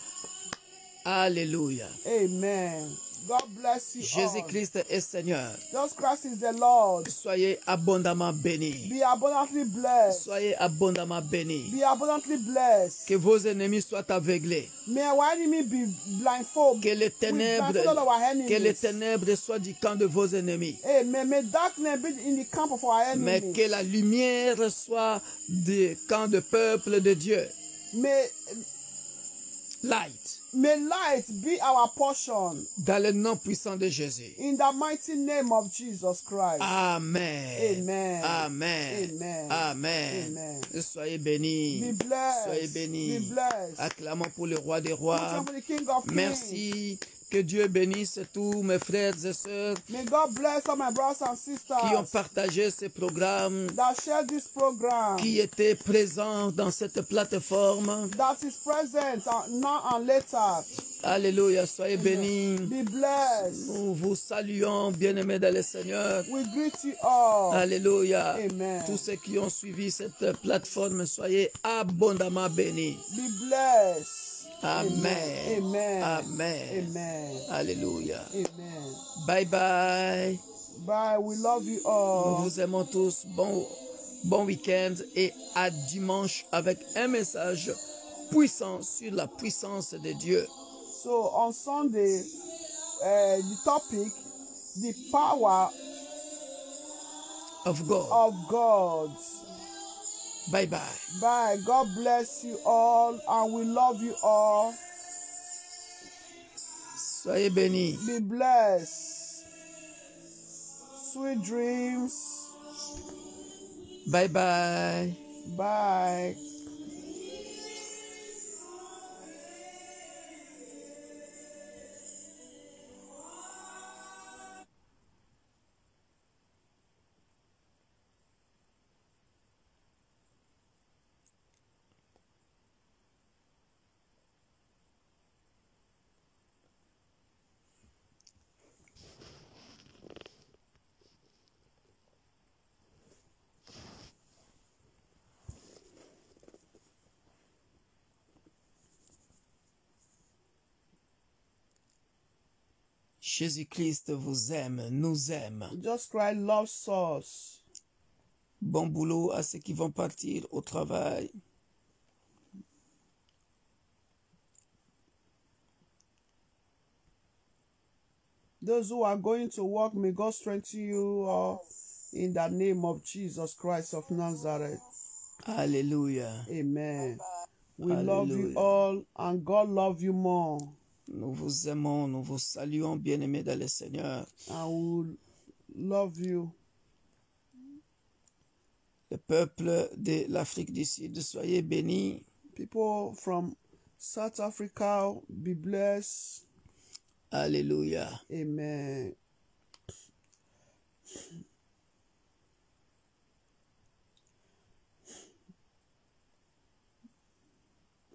Alléluia. Amen. God bless you all. Jésus-Christ est Seigneur. Jesus Christ is the Lord. Soyez abondamment bénis. Be abundantly blessed. Soyez abondamment bénis. Be abundantly blessed. Que vos ennemis soient aveuglés. May our enemy be blindfolded. Que les ténèbres, blindfold all our enemies. que les ténèbres soient du camp de vos ennemis. Amen. May darkness be in the camp of our Mais enemies. que la lumière soit du camp de peuple de Dieu. May light be our portion. Dans le nom puissant de Jésus. In the mighty name of Jesus Christ. Amen. Amen. Amen. Amen. Amen. Amen. Soyez bénis. Be blessed. Soyez bénis. Be blessed. Acclamons pour le roi des rois. For the King of Kings. Merci. Que Dieu bénisse tous mes frères et sœurs May God bless all my brothers and sisters qui ont partagé ce programme, that share this program, qui étaient présents dans cette plateforme. that is present now and later. Alléluia, soyez bénis. Be blessed. Nous vous saluons, bien-aimés dans le Seigneur. We greet you all. Alléluia. Amen. Tous ceux qui ont suivi cette plateforme, soyez abondamment bénis. Be blessed. Amen. Amen. Amen. Amen. Alléluia. Amen. Bye bye. Bye. We love you Nous all. vous aimons tous. Bon week-end et à dimanche avec un message puissant sur la puissance de Dieu. So on Sunday, the topic, the power of God. of God. Bye-bye. Bye. God bless you all, and we love you all. Soyez bénis. Be blessed. Sweet dreams. Bye-bye. Bye. Jésus-Christ vous aime, nous aime. Just Christ loves us. Bon boulot à ceux qui vont partir au travail. Those who are going to work, may God strengthen you all in the name of Jesus Christ of Nazareth. Alléluia. Amen. We Hallelujah. love you all, and God love you more. Nous vous aimons, nous vous saluons, bien-aimés dans le Seigneur. And we will love you. Le peuple de l'Afrique du Sud, soyez bénis. People from South Africa, be blessed. Alléluia. Amen.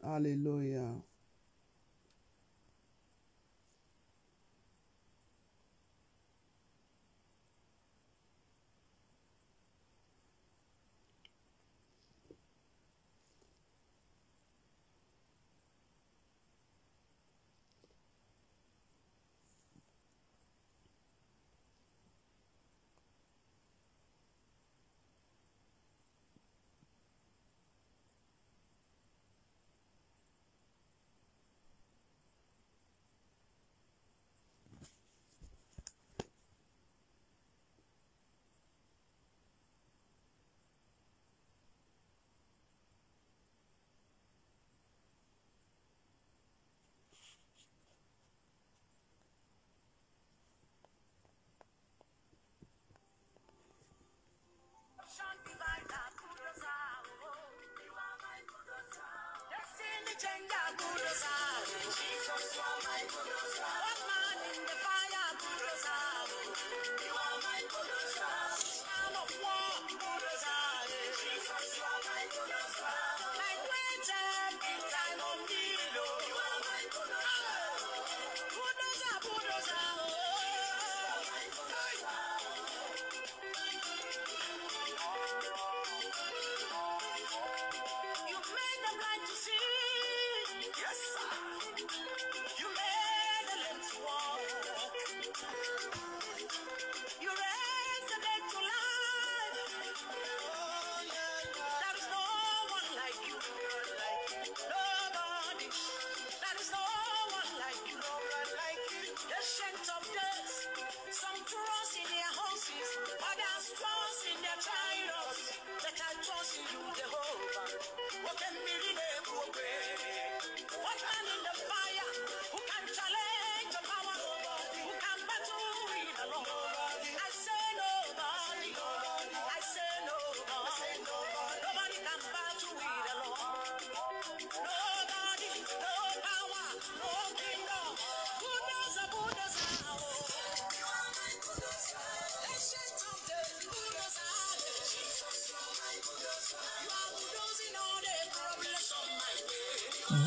Hallelujah.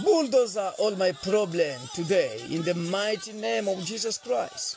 Bulldozer all my problem today in the mighty name of Jesus Christ.